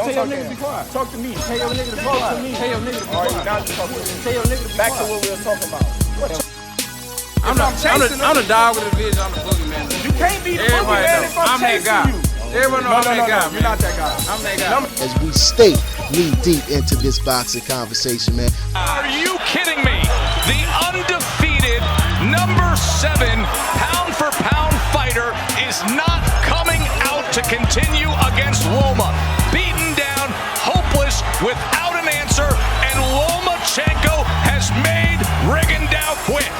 Tell your nigga to be quiet. Talk to me. Tell your nigga to be quiet. Tell your nigga to be quiet. All right, now you talk to me. Tell your nigga to be quiet. Back to what we were talking about. I'm the dog with the vision. I'm the boogeyman. You can't be the boogeyman if I'm chasing you. Everyone knows I'm that guy, man. You're not that guy. I'm that guy. As we stay knee deep into this boxing conversation, man. Are you kidding me? The undefeated #7 pound-for-pound fighter is not coming out to continue against Loma. Beaten down, hopeless, without an answer, and Lomachenko has made Rigondeaux quit.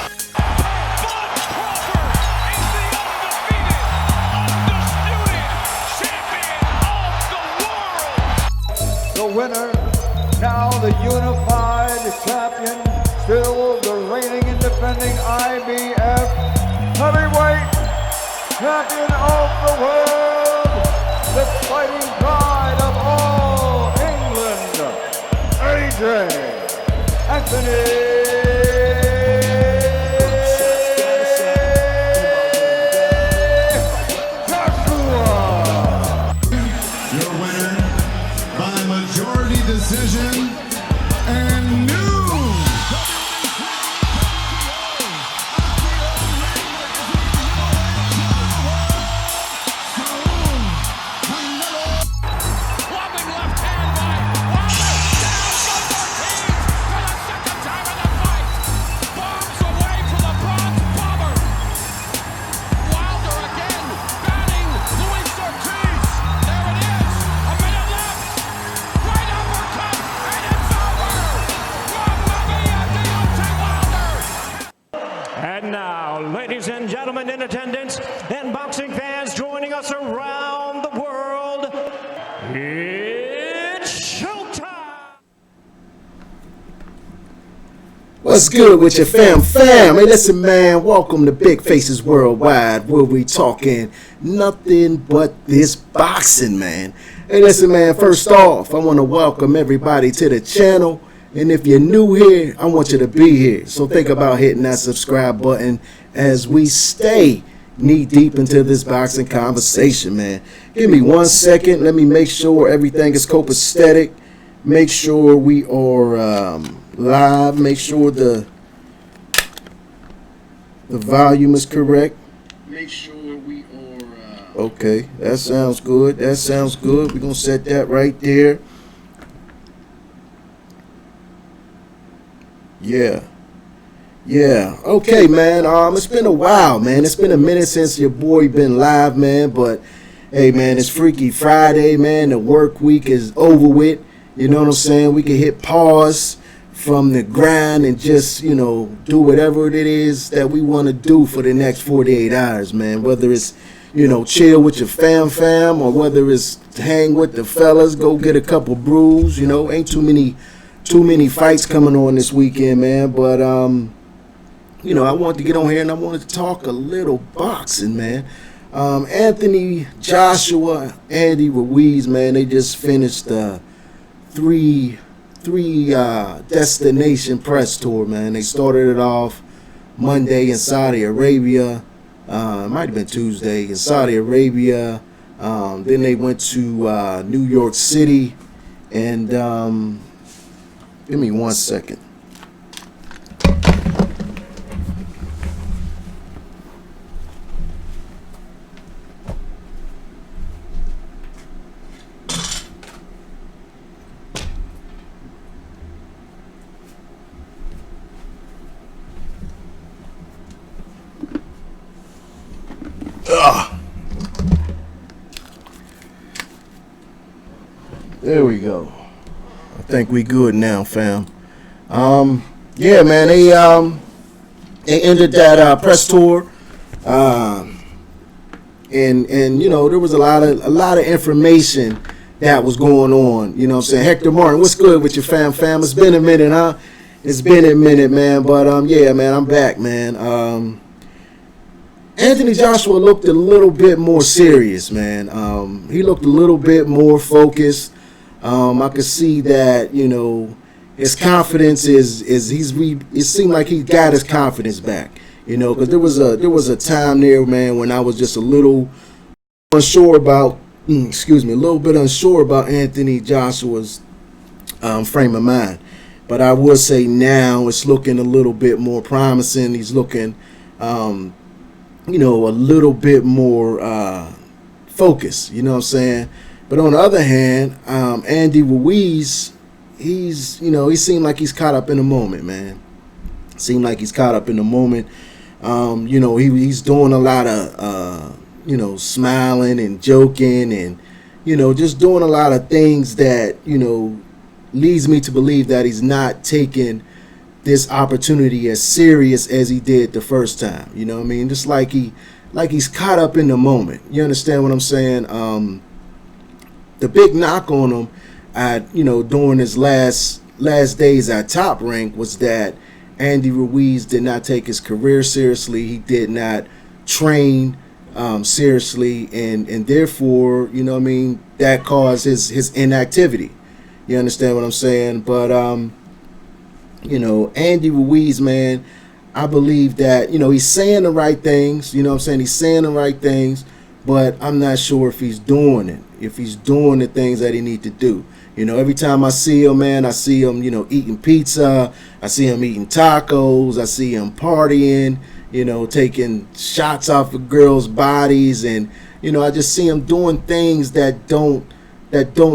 The winner, now the unified champion, still the reigning and defending IBF heavyweight champion of the world, the fighting pride of all England, AJ Anthony. Decision and new. Clubbing left hand by Wilder. Down Ortiz for the second time in the fight. Bombs away from the Bronx Bomber. Wilder again batting Luis Ortiz. There it is. A minute left. Right uppercut, and it's over! Mamma mia, Deontay Wilder! And now, ladies and gentlemen in attendance and boxing fans joining us around the world, it's showtime! What's good with your fam? Hey, listen, man, welcome to Big Faces Worldwide, where we talking nothing but this boxing, man. Hey, listen, man, first off, I want to welcome everybody to the channel. And if you're new here, I want you to be here. So think about hitting that subscribe button as we stay knee deep into this boxing conversation, man. Give me 1 second. Let me make sure everything is copacetic. Make sure we are live. Make sure the volume is correct. Make sure we are okay. That sounds good. That sounds good. We're gonna set that right there. Yeah. Okay, man. It's been a while, man. It's been a minute since your boy been live, man. But hey, man, it's Freaky Friday, man. The work week is over with. You know what I'm saying? We can hit pause from the grind and just, you know, do whatever it is that we want to do for the next 48 hours, man. Whether it's, you know, chill with your fam, or whether it's hang with the fellas, go get a couple brews. You know, ain't too many fights coming on this weekend, man. But you know, I wanted to get on here and I wanted to talk a little boxing, man. Anthony Joshua, Andy Ruiz, man, they just finished three destination press tour, man. They started it off Monday in Saudi Arabia. It might have been Tuesday in Saudi Arabia. Then they went to New York City. And give me 1 second. There we go. I think we good now, fam. Yeah, man, they ended that press tour, and you know, there was a lot of information that was going on. You know what I'm saying? Hector Martin, what's good with your fam? It's been a minute, huh? It's been a minute, man. But yeah, man, I'm back, man. Anthony Joshua looked a little bit more serious, man. He looked a little bit more focused. I could see that, you know, his confidence it seemed like he got his confidence back, you know, because there was a time there, man, when I was just a little unsure about excuse me, a little bit unsure about Anthony Joshua's frame of mind. But I would say now it's looking a little bit more promising. He's looking, you know, a little bit more focused, you know what I'm saying? But on the other hand, Andy Ruiz, he's, you know, he seemed like he's caught up in the moment, man. Seemed like he's caught up in the moment. You know, he's doing a lot of, you know, smiling and joking and, you know, just doing a lot of things that, you know, leads me to believe that he's not taking this opportunity as serious as he did the first time. You know what I mean? Just like he's caught up in the moment. You understand what I'm saying? The big knock on him at, you know, during his last days at Top Rank was that Andy Ruiz did not take his career seriously. He did not train seriously, and therefore, you know what I mean, that caused his inactivity. You understand what I'm saying? But you know, Andy Ruiz, man, I believe that, you know, he's saying the right things, you know what I'm saying? He's saying the right things, but I'm not sure if he's doing it, if he's doing the things that he need to do. You know, every time I see him, man, I see him, you know, eating pizza. I see him eating tacos. I see him partying, you know, taking shots off of girls' bodies. And, you know, I just see him doing things that don't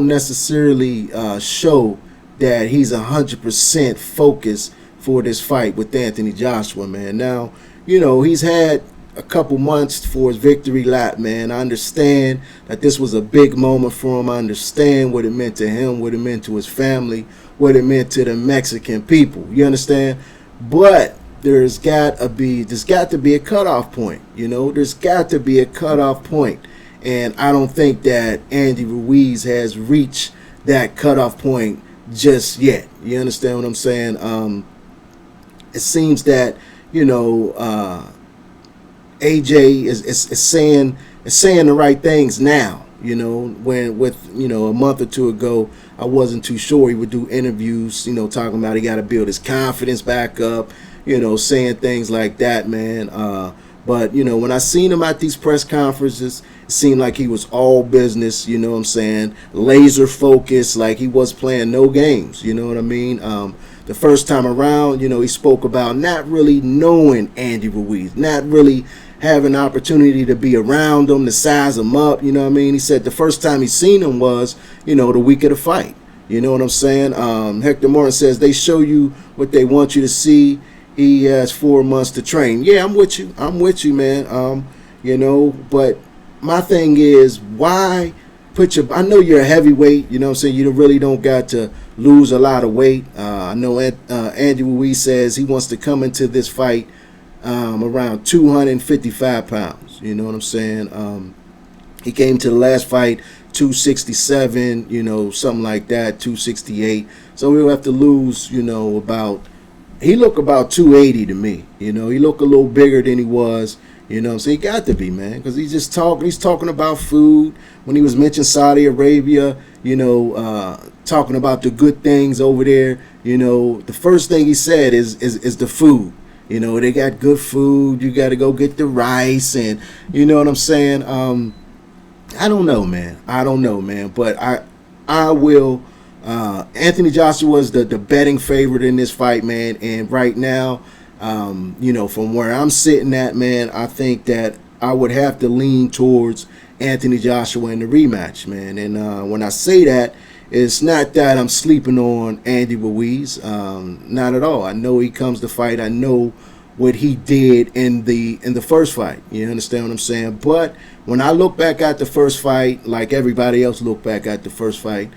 necessarily show that he's 100% focused for this fight with Anthony Joshua, man. Now, you know, he's had a couple months for his victory lap, man. I understand that this was a big moment for him. I understand what it meant to him, what it meant to his family, what it meant to the Mexican people. You understand? But there's got to be a cutoff point. You know, there's got to be a cutoff point. And I don't think that Andy Ruiz has reached that cutoff point just yet. You understand what I'm saying? It seems that, you know, AJ is saying the right things now. You know, when you know, a month or two ago, I wasn't too sure he would do interviews, you know, talking about he got to build his confidence back up, you know, saying things like that, man. But, you know, when I seen him at these press conferences, it seemed like he was all business, you know what I'm saying, laser focused, like he was playing no games, you know what I mean? The first time around, you know, he spoke about not really knowing Andy Ruiz, not really having an opportunity to be around him, to size him up, you know what I mean? He said the first time he seen him was, you know, the week of the fight. You know what I'm saying? Hector Martin says they show you what they want you to see. He has 4 months to train. Yeah, I'm with you. I'm with you, man. You know, but my thing is, why put your... I know you're a heavyweight, you know what I'm saying? You really don't got to lose a lot of weight. I know Andy Ruiz says he wants to come into this fight around 255 pounds. You know what I'm saying? He came to the last fight 267, you know, something like that, 268. So he'll have to lose, you know, about... He look about 280 to me. You know, he look a little bigger than he was. You know, so he got to be, man, because he's talking about food. When he was mentioning Saudi Arabia, you know, talking about the good things over there. You know, the first thing he said is the food. You know, they got good food. You got to go get the rice, and you know what I'm saying. I don't know, man. But I will. Anthony Joshua is the betting favorite in this fight, man. And right now, you know, from where I'm sitting at, man, I think that I would have to lean towards Anthony Joshua in the rematch, man. And when I say that, it's not that I'm sleeping on Andy Ruiz, not at all. I know he comes to fight. I know what he did in the first fight. You understand what I'm saying? But when I look back at the first fight, like everybody else looked back at the first fight,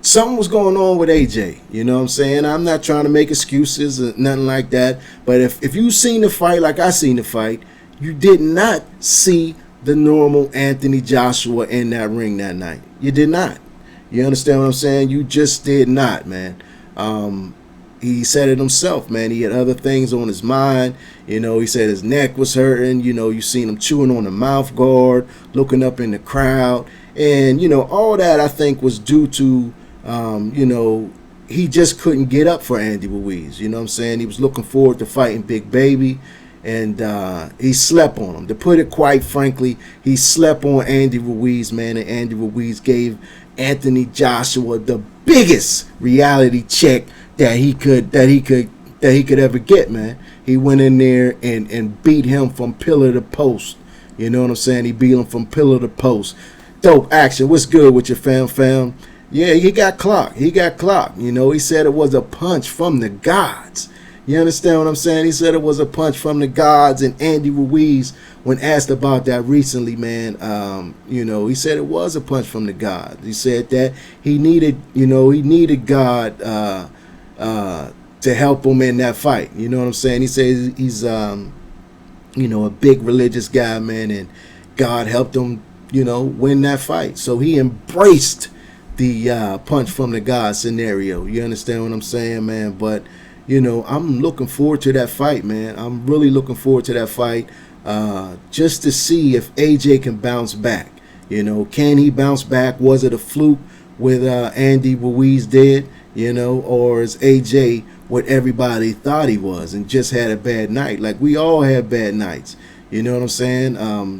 something was going on with AJ. You know what I'm saying? I'm not trying to make excuses or nothing like that. But if you seen the fight like I seen the fight, you did not see the normal Anthony Joshua in that ring that night. You did not. You understand what I'm saying? You just did not, man. He said it himself, man. He had other things on his mind. You know, he said his neck was hurting. You know, you seen him chewing on the mouth guard, looking up in the crowd. And, you know, all that I think was due to, you know, he just couldn't get up for Andy Ruiz. You know what I'm saying? He was looking forward to fighting Big Baby. and he slept on him. To put it quite frankly, he slept on Andy Ruiz, man, and Andy Ruiz gave Anthony Joshua the biggest reality check that he could ever get, man. He went in there and beat him from pillar to post. You know what I'm saying? He beat him from pillar to post. Dope action. What's good with your fam? Yeah, he got clocked. You know, he said it was a punch from the gods. You understand what I'm saying? He said it was a punch from the gods. And Andy Ruiz, when asked about that recently, man, you know, he said it was a punch from the gods. He said that he needed God to help him in that fight. You know what I'm saying? He says he's you know, a big religious guy, man, and God helped him, you know, win that fight. So he embraced the punch from the God scenario. You understand what I'm saying, man? But, you know, I'm looking forward to that fight, man. I'm really looking forward to that fight just to see if AJ can bounce back. You know, can he bounce back? Was it a fluke with Andy Ruiz did, you know, or is AJ what everybody thought he was and just had a bad night? Like, we all have bad nights. You know what I'm saying?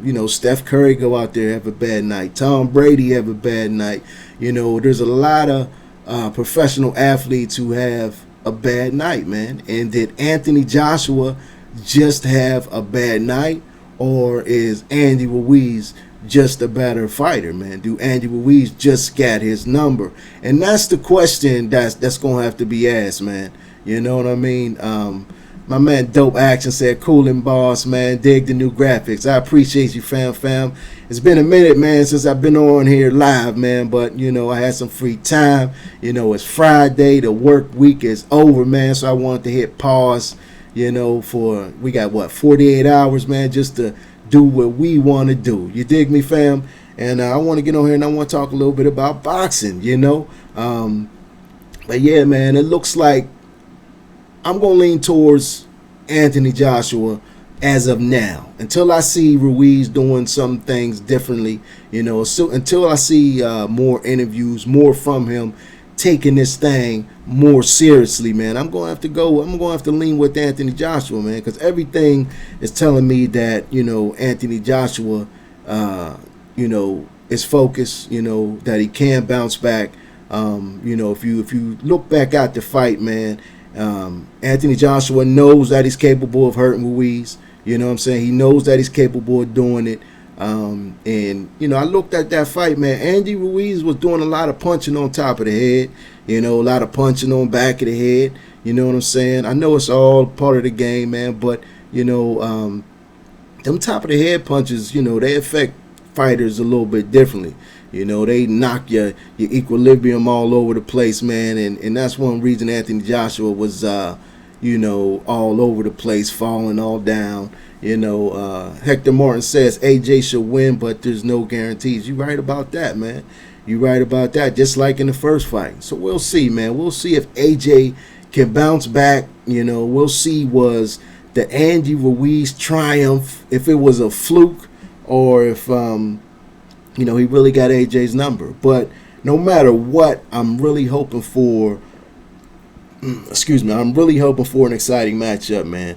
You know, Steph Curry go out there, have a bad night. Tom Brady have a bad night. You know, there's a lot of professional athletes who have a bad night, man. And did Anthony Joshua just have a bad night, or is Andy Ruiz just a better fighter, man? Do Andy Ruiz just got his number? And that's the question that's going to have to be asked, man. You know what I mean? My man Dope Action said, coolin' boss, man. Dig the new graphics. I appreciate you, fam. It's been a minute, man, since I've been on here live, man. But, you know, I had some free time. You know, it's Friday. The work week is over, man. So I wanted to hit pause, you know, we got, 48 hours, man, just to do what we want to do. You dig me, fam? And I want to get on here and I want to talk a little bit about boxing, you know. But, yeah, man, it looks like I'm going to lean towards Anthony Joshua as of now. Until I see Ruiz doing some things differently, you know, so until I see more interviews, more from him, taking this thing more seriously, man, I'm going to have to lean with Anthony Joshua, man, because everything is telling me that, you know, Anthony Joshua, you know, is focused, you know, that he can bounce back. You know, if you look back at the fight, man, Anthony Joshua knows that he's capable of hurting Ruiz. You know what I'm saying? He knows that he's capable of doing it. And, you know, I looked at that fight, man. Andy Ruiz was doing a lot of punching on top of the head. You know, a lot of punching on back of the head. You know what I'm saying? I know it's all part of the game, man. But, you know, them top of the head punches, you know, they affect fighters a little bit differently. You know, they knock your equilibrium all over the place, man. And that's one reason Anthony Joshua was, you know, all over the place, falling all down. You know, Hector Martin says AJ should win, but there's no guarantees. You right about that, man. You right about that, just like in the first fight. So we'll see, man. We'll see if AJ can bounce back. You know, we'll see was the Andy Ruiz triumph, if it was a fluke or if, you know, he really got AJ's number. But no matter what, I'm really hoping for, I'm really hoping for an exciting matchup, man.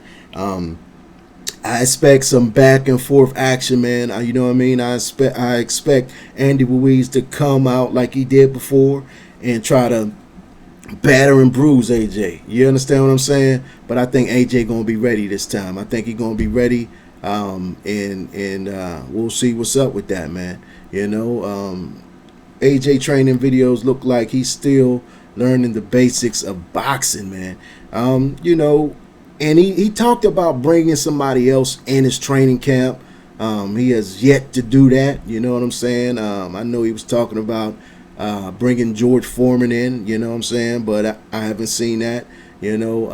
I expect some back and forth action, man. You know what I mean? I expect Andy Ruiz to come out like he did before and try to batter and bruise AJ. You understand what I'm saying? But I think AJ gonna be ready this time. I think he's gonna be ready, and we'll see what's up with that, man. You know, AJ training videos look like he's still learning the basics of boxing, man. You know, and he talked about bringing somebody else in his training camp. He has yet to do that. You know what I'm saying? I know he was talking about bringing George Foreman in. You know what I'm saying? But I haven't seen that. You know,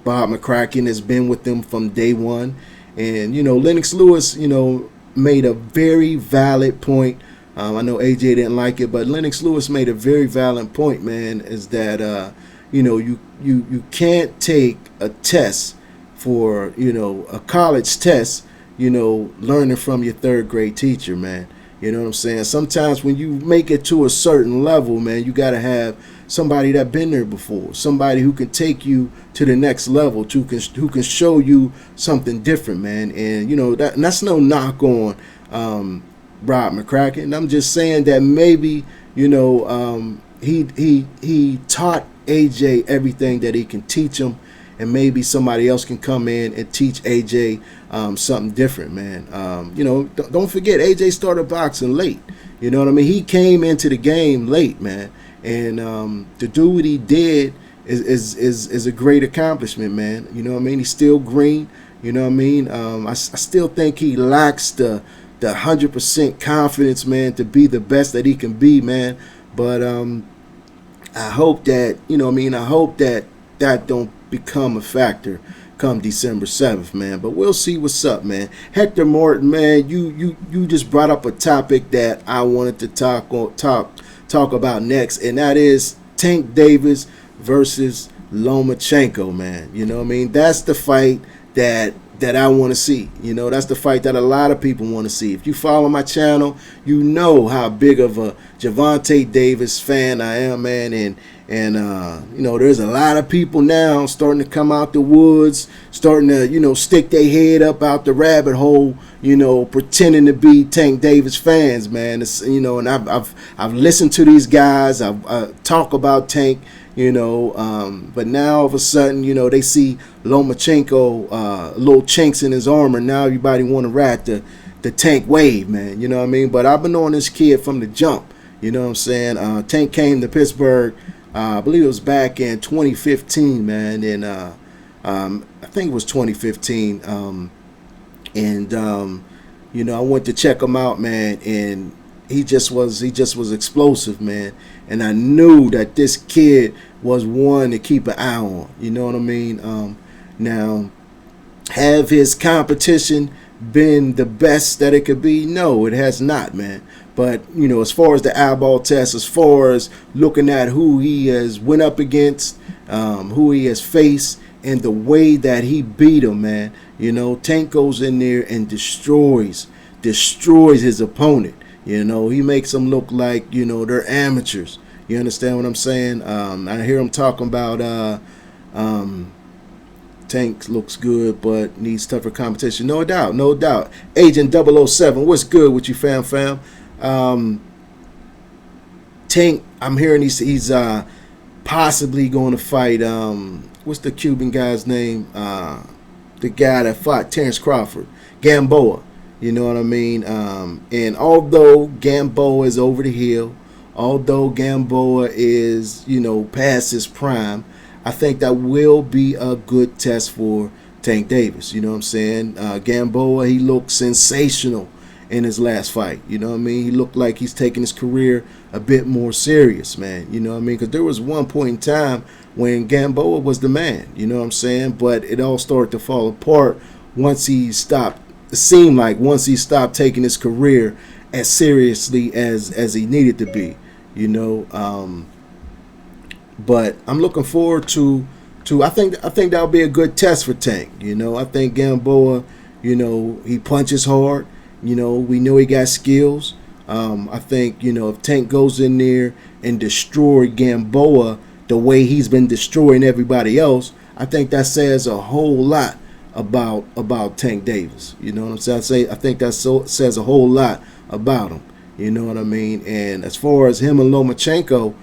Bob McCracken has been with them from day one. And, you know, Lennox Lewis, you know, made a very valid point. I know AJ didn't like it, but Lennox Lewis made a very valid point, man, is that, you know, you can't take a test for, you know, a college test, you know, learning from your third grade teacher, man. You know what I'm saying? Sometimes when you make it to a certain level, man, you got to have somebody that been there before, somebody who can take you to the next level, who can show you something different, man. And you know that's no knock on Rob McCracken. I'm just saying that maybe, you know, he taught AJ everything that he can teach him, and maybe somebody else can come in and teach AJ something different, man. You know, don't forget, AJ started boxing late. You know what I mean? He came into the game late, man. And to do what he did is a great accomplishment, man. You know what I mean? He's still green. You know what I mean? I still think he lacks the 100% confidence, man, to be the best that he can be, man. But I hope that, you know what I mean, I hope that don't become a factor come December 7th, man. But we'll see what's up, man. Hector Morton, man, you just brought up a topic that I wanted to talk about next, and that is Tank Davis versus Lomachenko, man. You know what I mean? That's the fight that I want to see. You know, that's the fight that a lot of people want to see. If you follow my channel, you know how big of a Gervonta Davis fan I am, man. And you know, there's a lot of people now starting to come out the woods, starting to, you know, stick their head up out the rabbit hole, you know, pretending to be Tank Davis fans, man. It's, you know, and I've listened to these guys. I've talk about Tank, you know, but now all of a sudden, you know, they see Lomachenko, little chinks in his armor. Now everybody want to ride the Tank wave, man. You know what I mean? But I've been on this kid from the jump. You know what I'm saying? Tank came to Pittsburgh, I believe it was back in 2015, man, and I think it was 2015. You know, I went to check him out, man, and he just was explosive, man. And I knew that this kid was one to keep an eye on. You know what I mean? Now, have his competition been the best that it could be? No, it has not, man. But, you know, as far as the eyeball test, as far as looking at who he has went up against, who he has faced, and the way that he beat him, man, you know, Tank goes in there and destroys his opponent. You know, he makes them look like, you know, they're amateurs. You understand what I'm saying? I hear him talking about Tank looks good but needs tougher competition. No doubt, no doubt. Agent 007, what's good with you, fam? Tank, I'm hearing he's possibly going to fight, what's the Cuban guy's name? The guy that fought Terrence Crawford, Gamboa. You know what I mean? And although Gamboa is over the hill, although Gamboa is, you know, past his prime, I think that will be a good test for Tank Davis. You know what I'm saying? Gamboa, he looked sensational in his last fight. You know what I mean? He looked like he's taking his career a bit more serious, man. You know what I mean? Because there was one point in time when Gamboa was the man. You know what I'm saying? But it all started to fall apart once he stopped. It seemed like once he stopped taking his career as seriously as he needed to be. You know, but I'm looking forward to I think that'll be a good test for Tank. You know, I think Gamboa, you know, he punches hard. You know, we know he got skills. I think, you know, if Tank goes in there and destroy Gamboa the way he's been destroying everybody else, I think that says a whole lot about Tank Davis. You know what I'm saying? I think that says a whole lot about him. You know what I mean? And as far as him and Lomachenko,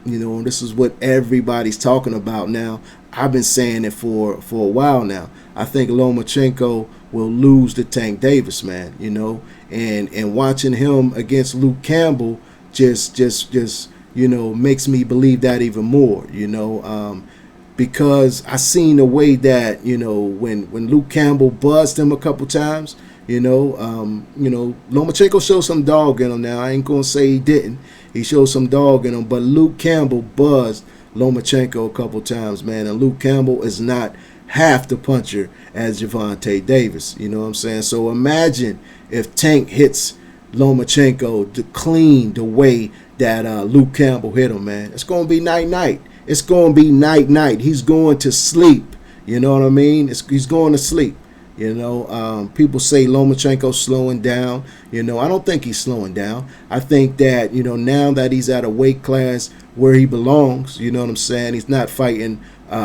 you know, this is what everybody's talking about now. I've been saying it for a while now. I think Lomachenko will lose to Tank Davis, man. You know, and watching him against Luke Campbell just you know, makes me believe that even more. You know, because I seen the way that, you know, when Luke Campbell buzzed him a couple times. You know, Lomachenko showed some dog in him. Now I ain't gonna say he didn't. He showed some dog in him, but Luke Campbell buzzed Lomachenko a couple times, man. And Luke Campbell is not half the puncher as Gervonta Davis. You know what I'm saying? So imagine if Tank hits Lomachenko clean the way that Luke Campbell hit him, man. It's gonna be night. It's gonna be night. He's going to sleep. You know what I mean? He's going to sleep. You know, people say Lomachenko's slowing down. You know, I don't think he's slowing down. I think that, you know, now that he's at a weight class where he belongs, you know what I'm saying, he's not fighting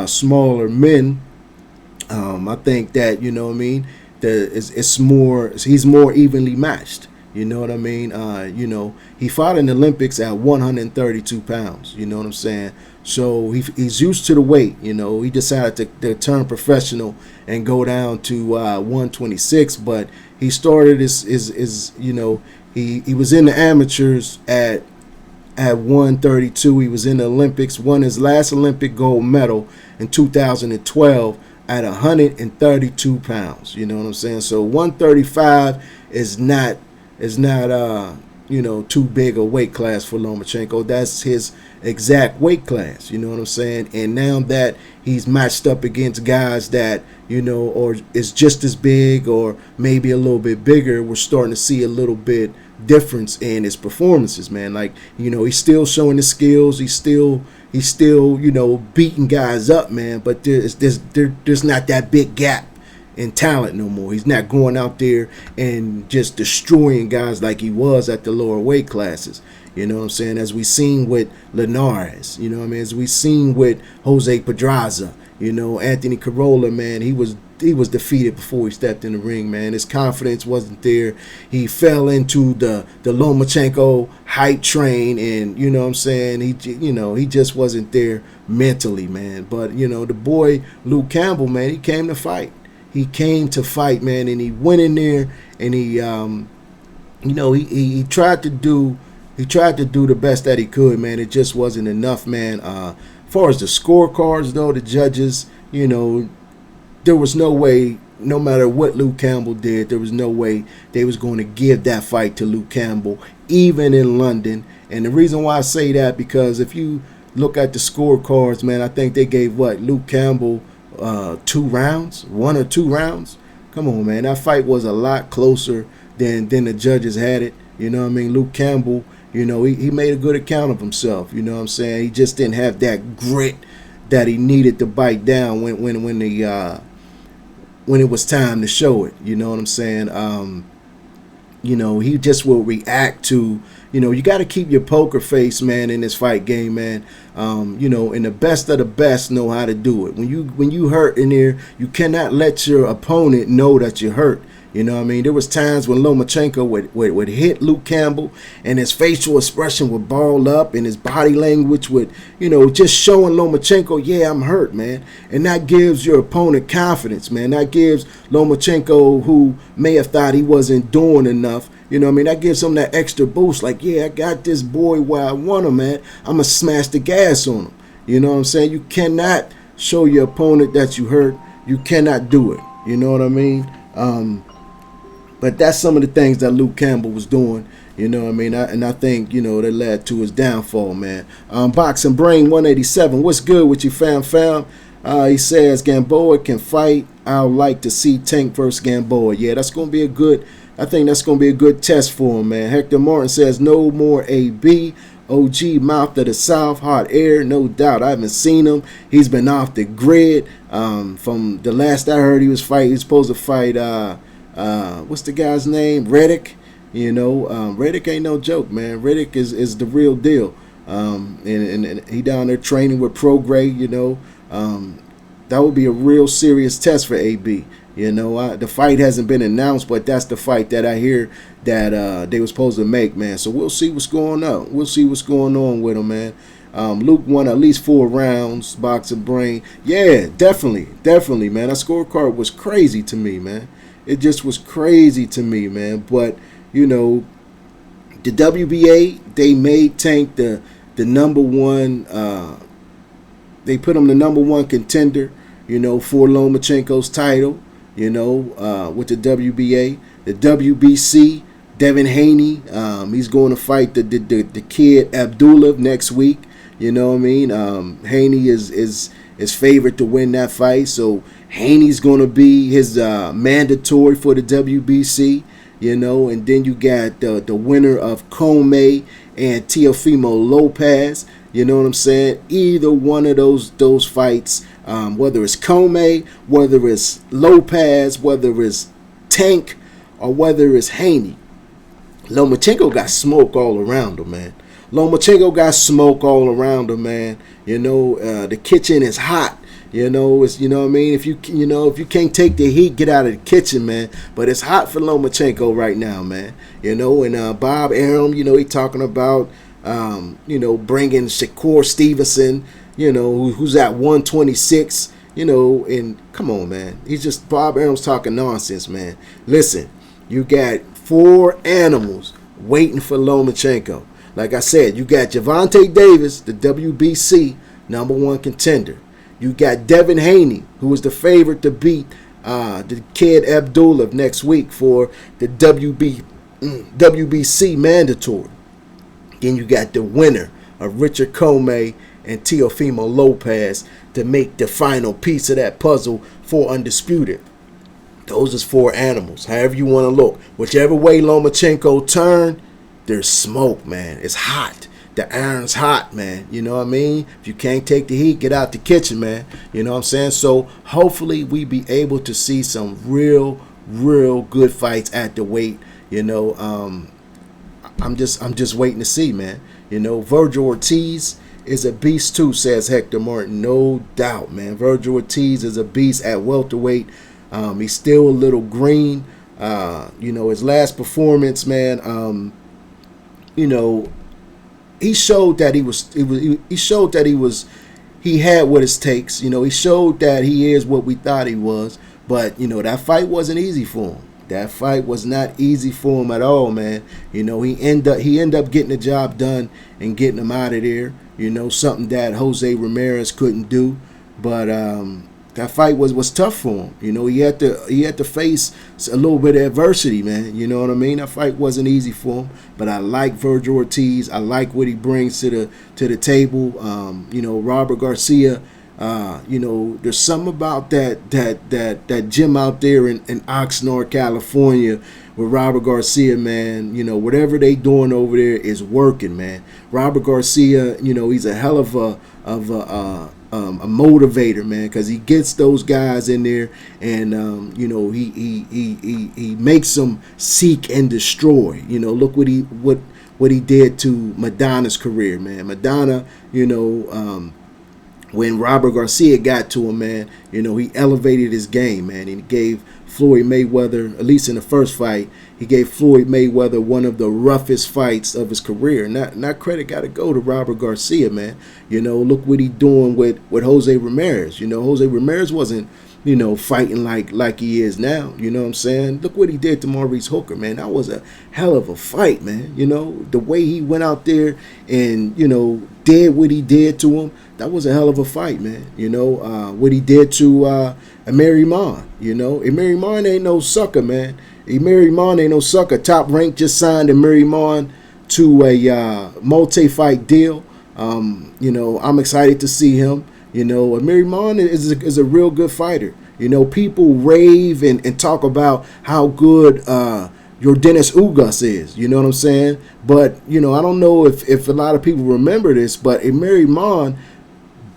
smaller men. I think that, you know what I mean, he's more evenly matched. You know what I mean? You know, he fought in the Olympics at 132 pounds. You know what I'm saying? So he's used to the weight. You know, he decided to turn professional and go down to 126. But he started his you know, he was in the amateurs at 132. He was in the Olympics, won his last Olympic gold medal in 2012 at 132 pounds. You know what I'm saying? So 135 is not you know, too big a weight class for Lomachenko. That's his exact weight class, you know what I'm saying? And now that he's matched up against guys that, you know, or is just as big or maybe a little bit bigger, we're starting to see a little bit difference in his performances, man. Like, you know, he's still showing his skills. He's still, you know, beating guys up, man. But there's not that big gap in talent no more. He's not going out there and just destroying guys like he was at the lower weight classes. You know what I'm saying? As we seen with Linares, you know what I mean? As we seen with Jose Pedraza, you know, Anthony Corolla, man, he was defeated before he stepped in the ring, man. His confidence wasn't there. He fell into the Lomachenko hype train, and you know what I'm saying? He just wasn't there mentally, man. But, you know, the boy Luke Campbell, man, he came to fight. He came to fight, man, and he went in there and he, you know, he tried to do the best that he could, man. It just wasn't enough, man. As far as the scorecards, though, the judges, you know, there was no way, no matter what Luke Campbell did, there was no way they was going to give that fight to Luke Campbell, even in London. And the reason why I say that, because if you look at the scorecards, man, I think they gave Luke Campbell 2 rounds, 1 or 2 rounds. Come on, man, that fight was a lot closer than the judges had it. You know what I mean? Luke Campbell, you know, he made a good account of himself. You know what I'm saying? He just didn't have that grit that he needed to bite down when it was time to show it. You know what I'm saying? You know, he just will react to, you know, you got to keep your poker face, man, in this fight game, man. You know, and the best of the best know how to do it. When you hurt in there, you cannot let your opponent know that you're hurt. You know what I mean? There was times when Lomachenko would hit Luke Campbell and his facial expression would ball up and his body language would, you know, just showing Lomachenko, yeah, I'm hurt, man. And that gives your opponent confidence, man. That gives Lomachenko, who may have thought he wasn't doing enough, you know what I mean? That gives him that extra boost. Like, yeah, I got this boy where I want him, man. I'm going to smash the gas on him. You know what I'm saying? You cannot show your opponent that you hurt. You cannot do it. You know what I mean? But that's some of the things that Luke Campbell was doing, you know what I mean? And I think, you know, that led to his downfall, man. Boxing Brain 187, what's good with you, fam? He says, Gamboa can fight. I'd like to see Tank versus Gamboa. Yeah, that's going to be a good, I think that's going to be a good test for him, man. Hector Martin says, no more AB. OG, Mouth of the South, Hot Air, no doubt. I haven't seen him. He's been off the grid. From the last I heard, he was supposed to fight, what's the guy's name? Reddick. You know, Reddick ain't no joke, man. Reddick is the real deal. And he down there training with Prograde, you know. That would be a real serious test for AB. You know, the fight hasn't been announced, but that's the fight that I hear that they were supposed to make, man. So we'll see what's going on. We'll see what's going on with him, man. Luke won at least 4 rounds, Boxing Brain. Yeah, definitely, man. That scorecard was crazy to me, man. It just was crazy to me, man. But, you know, the WBA, they made Tank the number one, they put him the number 1 contender, you know, for Lomachenko's title, you know, with the WBA. The WBC, Devin Haney, he's going to fight the kid Abdullah next week, you know what I mean? Haney is favored to win that fight, so Haney's going to be his mandatory for the WBC, you know, and then you got the winner of Comey and Teofimo Lopez. You know what I'm saying? Either one of those fights, whether it's Comey, whether it's Lopez, whether it's Tank, or whether it's Haney, Lomachenko got smoke all around him, man. Lomachenko got smoke all around him, man. You know, the kitchen is hot. You know, it's, you know what I mean? If you can't take the heat, get out of the kitchen, man. But it's hot for Lomachenko right now, man. You know, and Bob Arum, you know, he talking about, you know, bringing Shakur Stevenson, you know, who's at 126, you know, and come on, man. Bob Arum's talking nonsense, man. Listen, you got 4 animals waiting for Lomachenko. Like I said, you got Gervonta Davis, the WBC #1 contender. You got Devin Haney, who is the favorite to beat the kid Abdullah next week for the WBC mandatory. Then you got the winner of Richard Comey and Teofimo Lopez to make the final piece of that puzzle for Undisputed. Those is 4 animals, however you want to look. Whichever way Lomachenko turn, there's smoke, man. It's hot. The iron's hot, man. You know what I mean? If you can't take the heat, get out the kitchen, man. You know what I'm saying? So hopefully we be able to see some real good fights at the weight. You know, I'm just waiting to see, man. You know, Virgil Ortiz is a beast too, says Hector Martin. No doubt, man. Virgil Ortiz is a beast at welterweight. He's still a little green. You know, his last performance, man. You know, he showed that he had what it takes. You know, he showed that he is what we thought he was. But you know, that fight wasn't easy for him. That fight was not easy for him at all, man. You know, he ended up getting the job done and getting him out of there. You know, something that Jose Ramirez couldn't do. But that fight was tough for him. You know, he had to face a little bit of adversity, man. You know what I mean? That fight wasn't easy for him. But I like Virgil Ortiz. I like what he brings to the table. You know, Robert Garcia. You know, there's something about that gym out there in Oxnard, California, with Robert Garcia, man. You know, whatever they doing over there is working, man. Robert Garcia, you know, he's a hell of a motivator, man, because he gets those guys in there, and you know, he makes them seek and destroy. You know, look what he did to Madonna's career, man. Madonna, you know, when Robert Garcia got to him, man, you know, he elevated his game, man, and he gave Floyd Mayweather, at least in the first fight, he gave Floyd Mayweather one of the roughest fights of his career. And that credit got to go to Robert Garcia, man. You know, look what he doing with Jose Ramirez. You know, Jose Ramirez wasn't, you know, fighting like he is now. You know what I'm saying? Look what he did to Maurice Hooker, man. That was a hell of a fight, man. You know, the way he went out there and, you know, did what he did to him, that was a hell of a fight, man. You know, what he did to Amiri Mon. You know, Amiri Mon ain't no sucker, man. Amiri Mon ain't no sucker. Top Rank just signed Amiri Mon to a multi-fight deal. You know, I'm excited to see him. You know, Amiri Mon is a real good fighter. You know, people rave and talk about how good your Dennis Ugas is. You know what I'm saying? But, you know, I don't know if a lot of people remember this, but Amiri Mon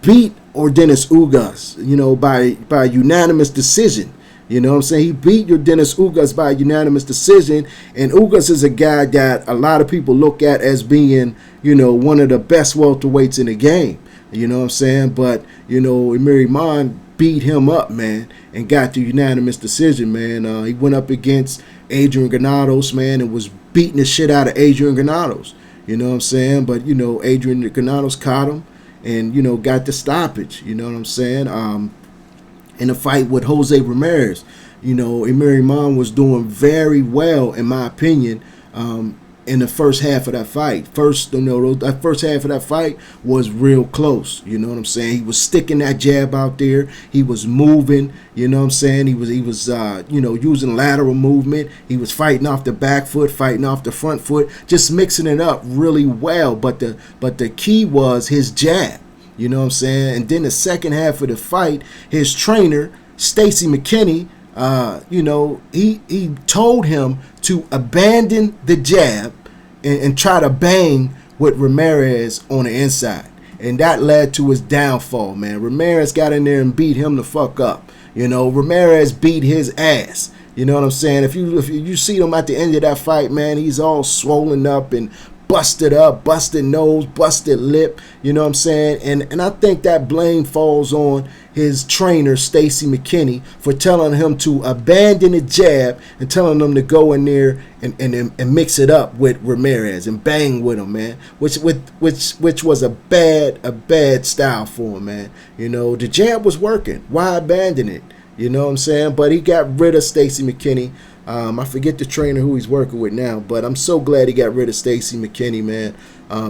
beat Dennis Ugas, you know, by unanimous decision. You know what I'm saying? He beat your Dennis Ugas by unanimous decision. And Ugas is a guy that a lot of people look at as being, you know, one of the best welterweights in the game. You know what I'm saying? But, you know, Amiri Mon beat him up, man, and got the unanimous decision, man. He went up against Adrian Granados, man, and was beating the shit out of Adrian Granados. You know what I'm saying? But, you know, Adrian Granados caught him and, you know, got the stoppage. You know what I'm saying? In a fight with Jose Ramirez, you know, Amiri Mon was doing very well, in my opinion, in the first half of that fight. That first half of that fight was real close. You know what I'm saying? He was sticking that jab out there. He was moving. You know what I'm saying? He was you know, using lateral movement. He was fighting off the back foot, fighting off the front foot, just mixing it up really well. But the key was his jab. You know what I'm saying? And then the second half of the fight, his trainer, Stacy McKinney, you know, he told him to abandon the jab and try to bang with Ramirez on the inside. And that led to his downfall, man. Ramirez got in there and beat him the fuck up. You know, Ramirez beat his ass. You know what I'm saying? If you see him at the end of that fight, man, he's all swollen up and busted up, busted nose, busted lip. You know what I'm saying? And I think that blame falls on his trainer, Stacy McKinney, for telling him to abandon the jab and telling him to go in there and mix it up with Ramirez and bang with him, man. Which was a bad style for him, man. You know, the jab was working. Why abandon it? You know what I'm saying? But he got rid of Stacy McKinney. I forget the trainer who he's working with now, but I'm so glad he got rid of Stacy McKinney, man.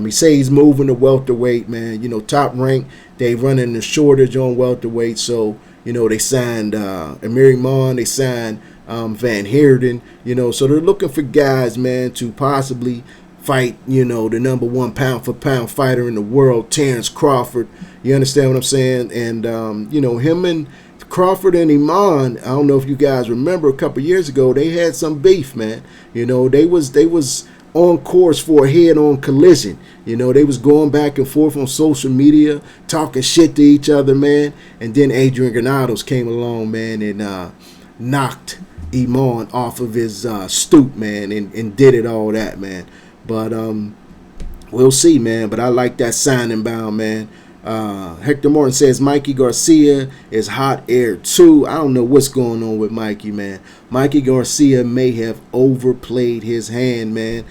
He say he's moving to welterweight, man. You know, Top Rank, they running a shortage on welterweight, so, you know, they signed Amir Iman, they signed Van Heerden, you know, so they're looking for guys, man, to possibly fight, you know, the number one pound-for-pound fighter in the world, Terrence Crawford. You understand what I'm saying? And, you know, him and Crawford and Iman, I don't know if you guys remember, a couple years ago, they had some beef, man. You know, they was on course for a head-on collision. You know, they was going back and forth on social media, talking shit to each other, man. And then Adrian Granados came along, man, and knocked Iman off of his stoop, man, and did it all that, man. But we'll see, man. But I like that signing bound, man. Hector Martin says Mikey Garcia is hot air too. I don't know what's going on with Mikey, man. Mikey Garcia may have overplayed his hand, man.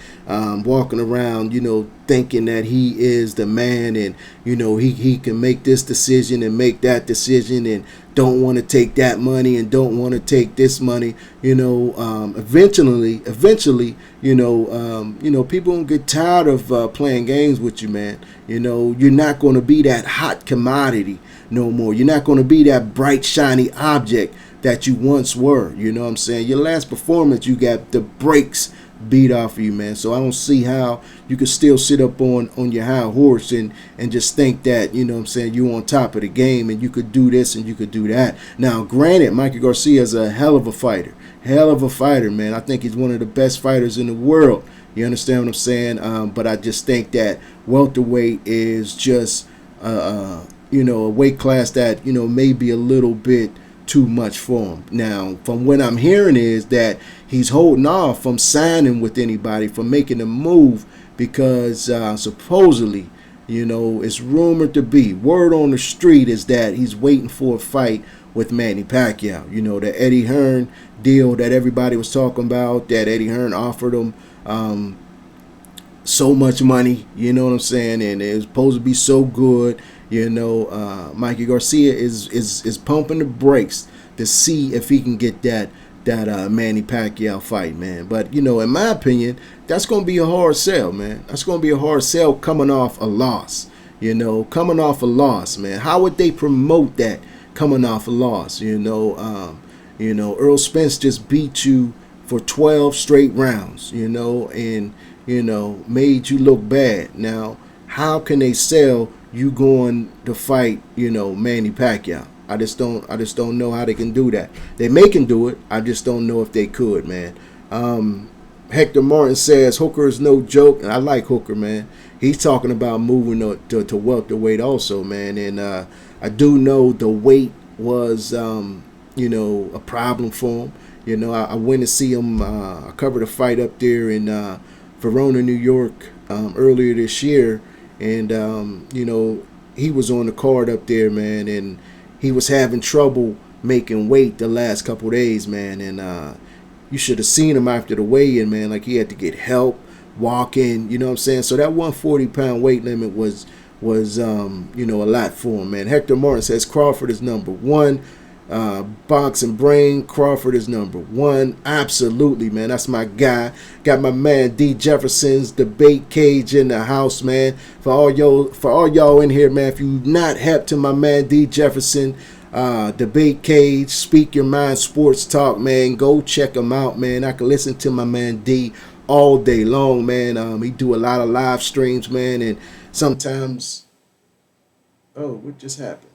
Walking around, you know, thinking that he is the man, and you know he can make this decision and make that decision, and don't want to take that money and don't want to take this money. You know, eventually, you know, people gonna get tired of playing games with you, man. You know, you're not going to be that hot commodity no more. You're not going to be that bright, shiny object that you once were. You know what I'm saying? Your last performance, you got the brakes beat off of you, man. So I don't see how you could still sit up on your high horse and just think that, you know what I'm saying, you're on top of the game and you could do this and you could do that. Now, granted, Mikey Garcia is a hell of a fighter. Hell of a fighter, man. I think he's one of the best fighters in the world. You understand what I'm saying? But I just think that welterweight is just, you know, a weight class that, you know, maybe a little bit too much for him. Now, from what I'm hearing is that he's holding off from signing with anybody, from making a move, because supposedly, you know, it's rumored to be, word on the street is that he's waiting for a fight with Manny Pacquiao. You know, the Eddie Hearn deal that everybody was talking about, that Eddie Hearn offered him so much money, you know what I'm saying, and it was supposed to be so good. You know, Mikey Garcia is pumping the brakes to see if he can get that Manny Pacquiao fight, man. But, you know, in my opinion, that's going to be a hard sell, man. That's going to be a hard sell coming off a loss. You know, coming off a loss, man. How would they promote that coming off a loss? You know, Earl Spence just beat you for 12 straight rounds, you know, and, you know, made you look bad. Now, how can they sell you going to fight, you know, Manny Pacquiao? I just don't know how they can do that. They may can do it. I just don't know if they could, man. Hector Martin says Hooker is no joke, and I like Hooker, man. He's talking about moving to welterweight also, man. And I do know the weight was, you know, a problem for him. You know, I went to see him. I covered a fight up there in Verona, New York, earlier this year. And, you know, he was on the card up there, man. And he was having trouble making weight the last couple of days, man. And you should have seen him after the weigh-in, man. Like, he had to get help walking, you know what I'm saying? So that 140-pound weight limit was you know, a lot for him, man. Hector Martin says Crawford is number one. Boxing Brain, Crawford is number one. Absolutely, man. That's my guy. Got my man D Jefferson's debate cage in the house, man. For all y'all in here, man, if you not hep to my man D Jefferson debate cage, Speak Your Mind Sports Talk, man, go check him out, man. I can listen to my man D all day long, man. He do a lot of live streams, man, and sometimes, oh, what just happened?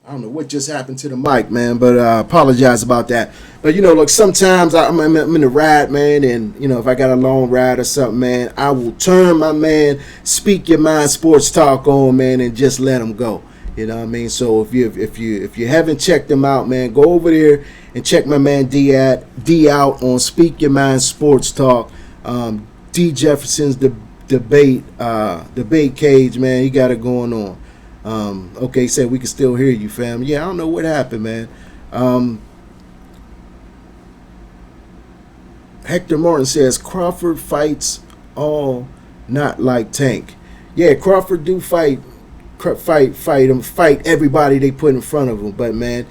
I don't know what just happened to the mic, man, but I apologize about that. But, look, sometimes I'm in a ride, man, and, if I got a long ride or something, man, I will turn my man Speak Your Mind Sports Talk on, man, and just let them go. You know what I mean? So if you haven't checked them out, man, go over there and check my man D out on Speak Your Mind Sports Talk. D Jefferson's debate cage, man, he got it going on. Okay, said we can still hear you, fam. Yeah, I don't know what happened, man. Hector Martin says Crawford fights all not like Tank. Yeah, Crawford do fight everybody they put in front of him. But man,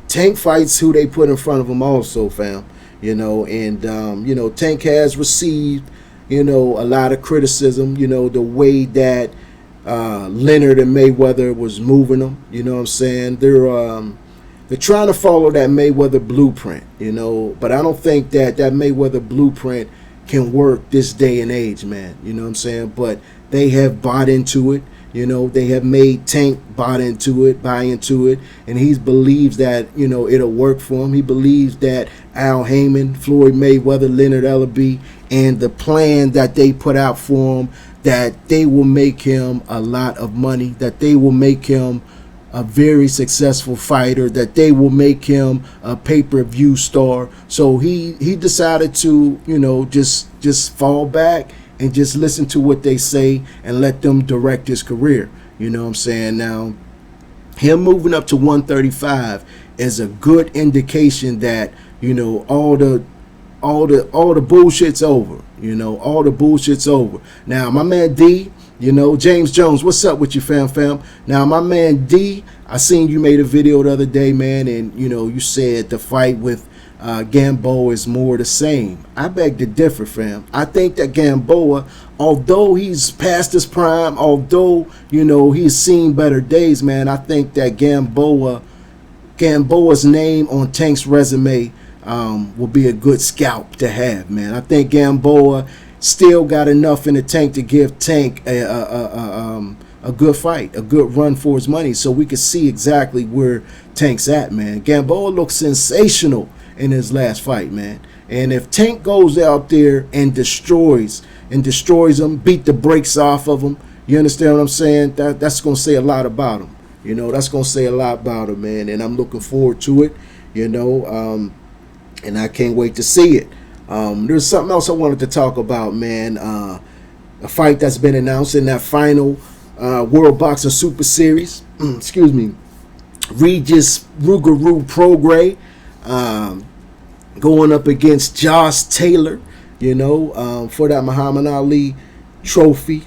Tank fights who they put in front of him also, fam. And Tank has received, a lot of criticism, the way that Leonard and Mayweather was moving them. You know what I'm saying? They're trying to follow that Mayweather blueprint, but I don't think that Mayweather blueprint can work this day and age, man. You know what I'm saying? But they have bought into it. They have made Tank buy into it, and he believes that, it'll work for him. He believes that Al Heyman, Floyd Mayweather, Leonard Ellaby, and the plan that they put out for him, that they will make him a lot of money, that they will make him a very successful fighter, that they will make him a pay-per-view star. So he decided to, just fall back and just listen to what they say and let them direct his career. You know what I'm saying? Now, him moving up to 135 is a good indication that, all the bullshit's over. All the bullshit's over. Now, my man D, James Jones, what's up with you, fam? Now, my man D, I seen you made a video the other day, man, and, you said the fight with Gamboa is more the same. I beg to differ, fam. I think that Gamboa, although he's past his prime, although, he's seen better days, man, I think that Gamboa's name on Tank's resume will be a good scalp to have, man. I think Gamboa still got enough in the tank to give Tank a good fight, a good run for his money, so we can see exactly where Tank's at, man. Gamboa looks sensational in his last fight, man. And if Tank goes out there and destroys him, beat the brakes off of him, you understand what I'm saying? That's going to say a lot about him. That's going to say a lot about him, man. And I'm looking forward to it, and I can't wait to see it. There's something else I wanted to talk about, man. A fight that's been announced in that final World Boxing Super Series. Excuse me. Regis Rougarou Prograis going up against Josh Taylor, for that Muhammad Ali trophy.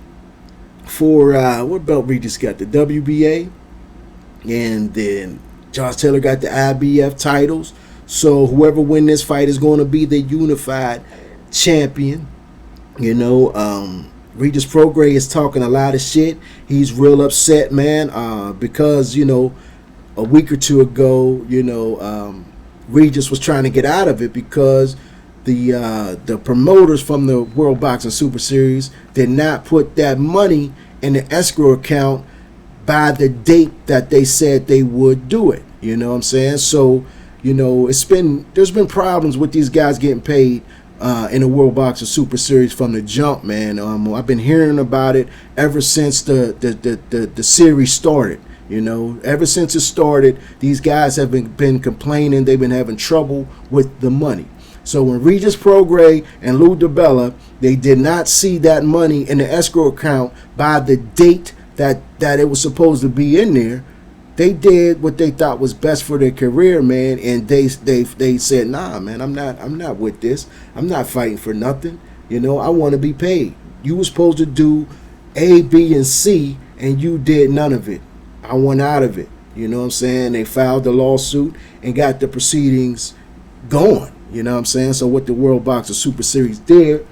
For what belt Regis got? The WBA, and then Josh Taylor got the IBF titles. So whoever win this fight is going to be the unified champion. Regis Prograis is talking a lot of shit. He's real upset, man, because a week or two ago, Regis was trying to get out of it because the promoters from the World Boxing Super Series did not put that money in the escrow account by the date that they said they would do it. You know what I'm saying? So, there's been problems with these guys getting paid in the World Boxing Super Series from the jump, man. I've been hearing about it ever since the series started. Ever since it started, these guys have been complaining. They've been having trouble with the money. So when Regis Prograis and Lou DiBella, they did not see that money in the escrow account by the date that it was supposed to be in there, they did what they thought was best for their career, man, and they said, nah, man, I'm not with this. I'm not fighting for nothing. I want to be paid. You were supposed to do A, B, and C, and you did none of it. I want out of it. You know what I'm saying? They filed the lawsuit and got the proceedings going. You know what I'm saying? So what the World Boxing Super Series did,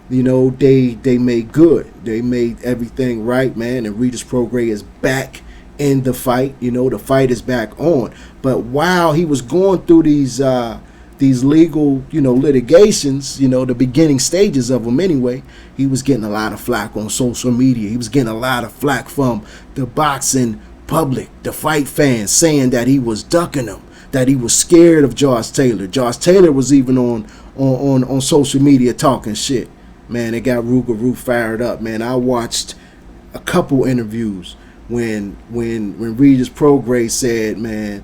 they made good. They made everything right, man, and Regis Prograis is back in the fight. The fight is back on. But while he was going through these legal, litigations, the beginning stages of them anyway, he was getting a lot of flack on social media. He was getting a lot of flack from the boxing public, the fight fans, saying that he was ducking him, that he was scared of Josh Taylor. Josh Taylor was even on social media talking shit. Man, it got Rougarou fired up, man. I watched a couple interviews when Regis Prograis said, man,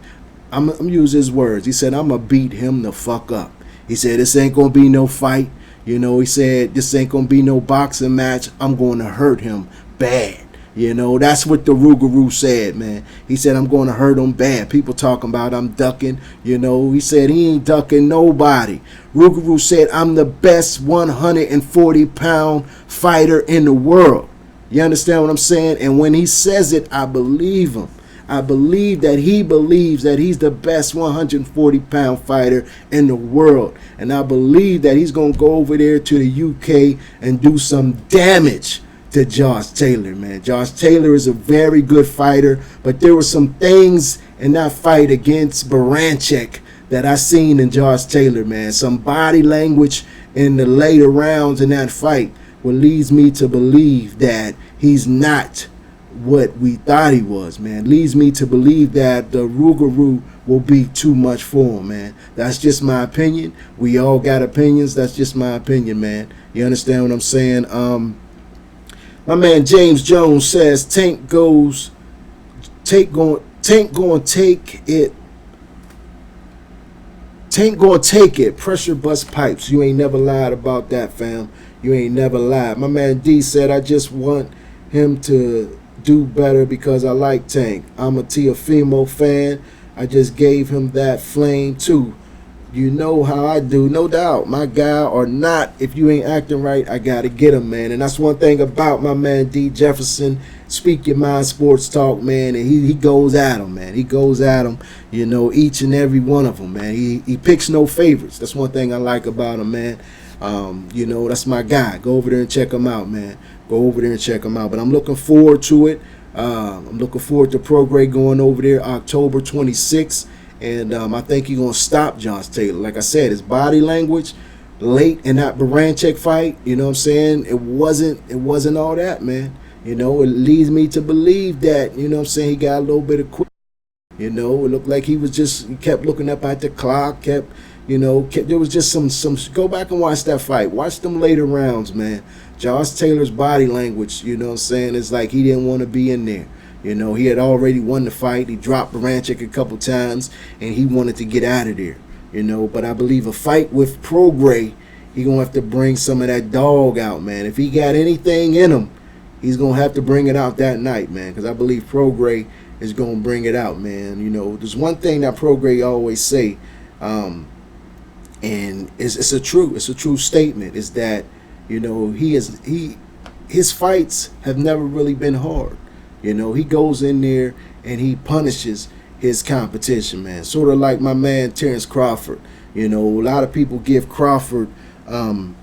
I'm use his words. He said, I'm going to beat him the fuck up. He said, this ain't going to be no fight. You know, he said, this ain't going to be no boxing match. I'm going to hurt him bad. You know, that's what the Rougarou said, man. He said, I'm going to hurt him bad. People talking about I'm ducking. You know, he said he ain't ducking nobody. Rougarou said, I'm the best 140-pound fighter in the world. You understand what I'm saying? And when he says it, I believe him. I believe that he believes that he's the best 140-pound fighter in the world. And I believe that he's going to go over there to the UK and do some damage to Josh Taylor, man. Josh Taylor is a very good fighter, but there were some things in that fight against Baranchyk that I seen in Josh Taylor, man. Some body language in the later rounds in that fight what leads me to believe that he's not what we thought he was, man. Leads me to believe that the Rougarou will be too much for him, man. That's just my opinion. We all got opinions. That's just my opinion, man. You understand what I'm saying? My man James Jones says Tank going to take it. Pressure bust pipes. You ain't never lied about that, fam. You ain't never lied. My man D said, I just want him to do better because I like Tank. I'm a Teofimo fan. I just gave him that flame too. You know how I do, no doubt. My guy or not, if you ain't acting right, I got to get him, man. And that's one thing about my man D Jefferson. Speak Your Mind Sports Talk, man. And he goes at him, man. He goes at him, you know, each and every one of them, man. He picks no favorites. That's one thing I like about him, man. You know, that's my guy. Go over there and check him out, man. Go over there and check him out. But I'm looking forward to it. I'm looking forward to Prograis going over there October 26th. And I think he's going to stop Josh Taylor. Like I said, his body language late in that Baranchyk fight, you know what I'm saying, it wasn't all that, man. You know, it leads me to believe that, you know what I'm saying, he got a little bit of quick. You know, it looked like he kept looking up at the clock, there was just some go back and watch that fight. Watch them later rounds, man. Josh Taylor's body language, you know what I'm saying, it's like he didn't want to be in there. You know, he had already won the fight. He dropped Baranchyk a couple times, and he wanted to get out of there. You know, but I believe a fight with Prograis, he going to have to bring some of that dog out, man. If he got anything in him, he's going to have to bring it out that night, man, because I believe Prograis is going to bring it out, man. You know, there's one thing that Prograis always say, and it's a true statement, is that, you know, his fights have never really been hard. You know, he goes in there and he punishes his competition, man. Sort of like my man Terrence Crawford. You know, a lot of people give Crawford, you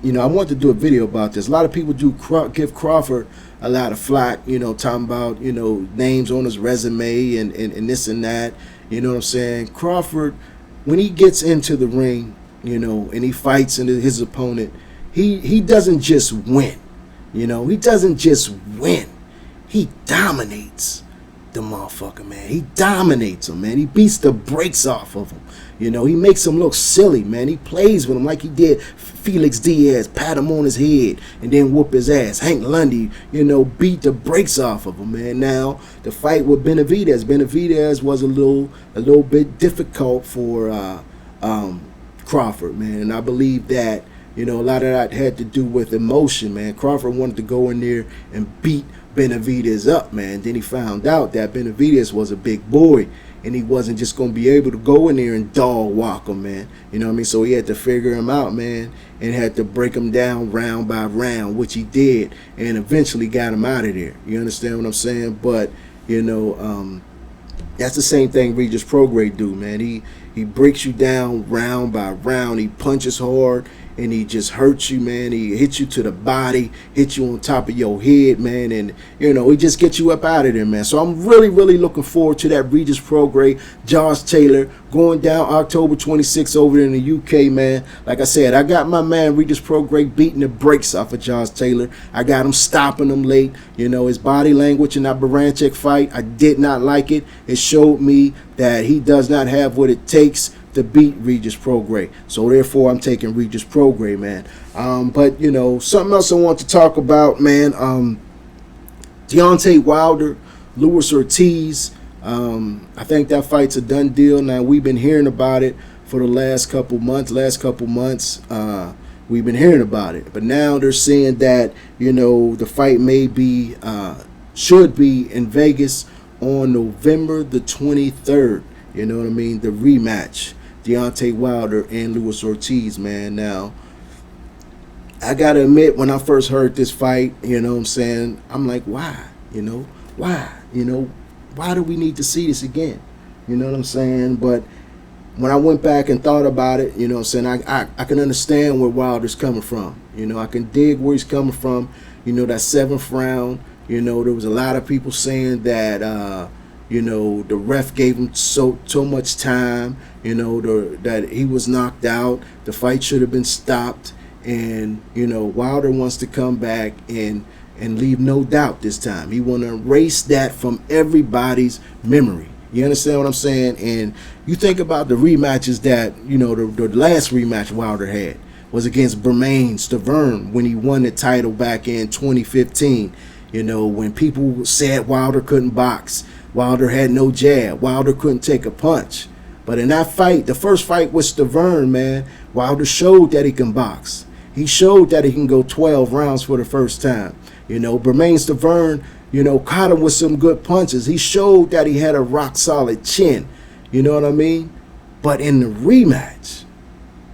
know, I want to do a video about this. A lot of people give Crawford a lot of flack, you know, talking about, you know, names on his resume and this and that. You know what I'm saying? Crawford, when he gets into the ring, you know, and he fights into his opponent, he doesn't just win. You know, he doesn't just win. He dominates the motherfucker, man. He dominates him, man. He beats the brakes off of him. You know, he makes him look silly, man. He plays with him like he did Felix Diaz, pat him on his head, and then whoop his ass. Hank Lundy, you know, beat the brakes off of him, man. Now, the fight with Benavidez was a little bit difficult for Crawford, man. And I believe that, you know, a lot of that had to do with emotion, man. Crawford wanted to go in there and beat Benavidez up, man. Then he found out that Benavidez was a big boy and he wasn't just going to be able to go in there and dog walk him, man. You know what I mean? So he had to figure him out, man, and had to break him down round by round, which he did, and eventually got him out of there. You understand what I'm saying? But, you know, that's the same thing Regis Prograis do, man. He breaks you down round by round. He punches hard, and he just hurts you, man. He hits you to the body, hits you on top of your head, man, and he just gets you up out of there, man. So I'm really, really looking forward to that Regis Prograis, Josh Taylor, going down October 26th over there in the UK, man. Like I said, I got my man Regis Prograis beating the brakes off of Josh Taylor. I got him stopping him late. His body language in that Baranchik fight, I did not like it. It showed me that he does not have what it takes to beat Regis Prograis. So therefore, I'm taking Regis Prograis, man. But something else I want to talk about, man. Deontay Wilder, Luis Ortiz. I think that fight's a done deal. Now, we've been hearing about it for the last couple months. We've been hearing about it, but now they're saying that the fight may be should be in Vegas on November the 23rd. You know what I mean? The rematch, Deontay Wilder and Luis Ortiz, man. Now, I gotta admit, when I first heard this fight, I'm like, why? Why? Why do we need to see this again? You know what I'm saying? But when I went back and thought about it, I can understand where Wilder's coming from. I can dig where he's coming from. That 7th round, there was a lot of people saying that, the ref gave him so much time, that he was knocked out. The fight should have been stopped. And, Wilder wants to come back and leave no doubt this time. He want to erase that from everybody's memory. You understand what I'm saying? And you think about the rematches that, the last rematch Wilder had was against Bermane Stiverne when he won the title back in 2015. When people said Wilder couldn't box, Wilder had no jab, Wilder couldn't take a punch. But in that fight, the first fight with Stiverne, man, Wilder showed that he can box. He showed that he can go 12 rounds for the first time. Bermane Stiverne, caught him with some good punches. He showed that he had a rock solid chin. You know what I mean? But in the rematch,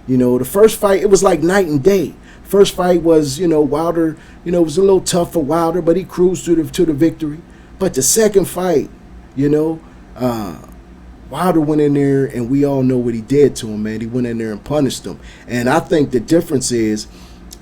the first fight, it was like night and day. First fight was, Wilder, it was a little tough for Wilder, but he cruised to the victory. But the second fight, Wilder went in there, and we all know what he did to him, man. He went in there and punished him. And I think the difference is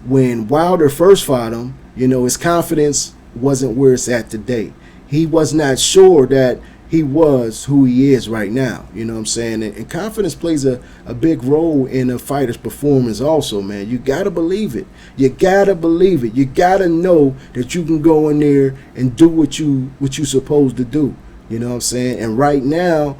when Wilder first fought him, his confidence wasn't where it's at today. He was not sure that he was who he is right now. You know what I'm saying? And confidence plays a big role in a fighter's performance also, man. You got to believe it. You got to believe it. You got to know that you can go in there and do what you supposed to do. You know what I'm saying? And right now,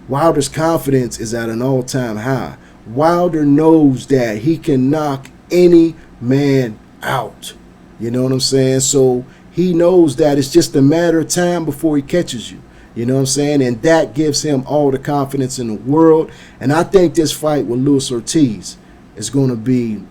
Wilder's confidence is at an all-time high. Wilder knows that he can knock any man out. You know what I'm saying? So he knows that it's just a matter of time before he catches you. You know what I'm saying? And that gives him all the confidence in the world. And I think this fight with Luis Ortiz is going to be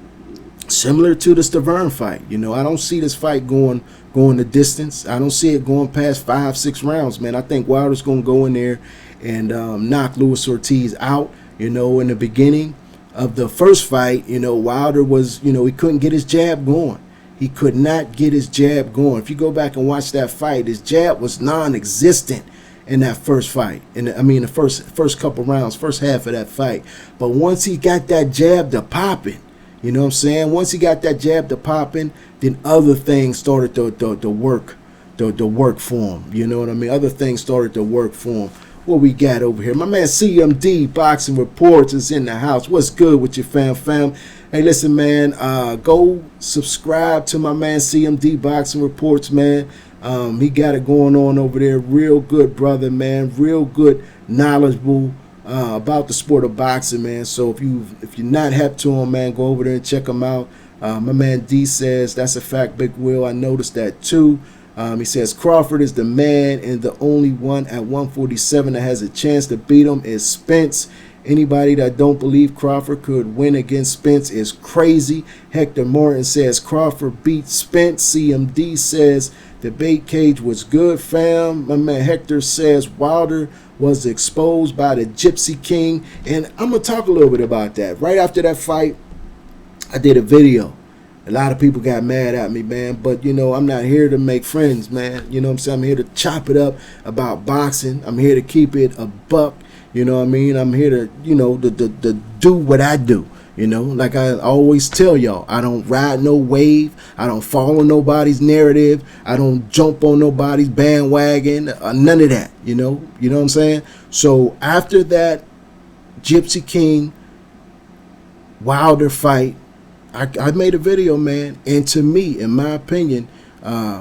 similar to the Stiverne fight. I don't see this fight going the distance. I don't see it going past 5-6 rounds, man. I think Wilder's going to go in there and knock Luis Ortiz out. In the beginning of the first fight, Wilder was, he couldn't get his jab going. He could not get his jab going. If you go back and watch that fight, his jab was non-existent in that first fight. The first couple rounds, first half of that fight. But once he got that jab to popping, you know what I'm saying? Once he got that jab to popping, then other things started to work for him. You know what I mean? Other things started to work for him. What we got over here? My man CMD Boxing Reports is in the house. What's good with you, fam? Hey, listen, man, go subscribe to my man CMD Boxing Reports, man. He got it going on over there. Real good brother, man. Real good, knowledgeable about the sport of boxing, man. So if you're not hep to him, man, go over there and check him out. My man D says, that's a fact, Big Will. I noticed that too. He says Crawford is the man, and the only one at 147 that has a chance to beat him is Spence. Anybody that don't believe Crawford could win against Spence is crazy. Hector Martin says Crawford beat Spence. CMD says debate cage was good, fam. My man Hector says Wilder was exposed by the Gypsy King. And I'm going to talk a little bit about that. Right after that fight, I did a video. A lot of people got mad at me, man, but I'm not here to make friends, man. You know what I'm saying? I'm here to chop it up about boxing. I'm here to keep it a buck. You know what I mean? I'm here to, to do what I do. You know, like I always tell y'all, I don't ride no wave. I don't follow nobody's narrative. I don't jump on nobody's bandwagon. None of that, you know what I'm saying? So after that Gypsy King Wilder fight, I made a video, man, and to me, in my opinion,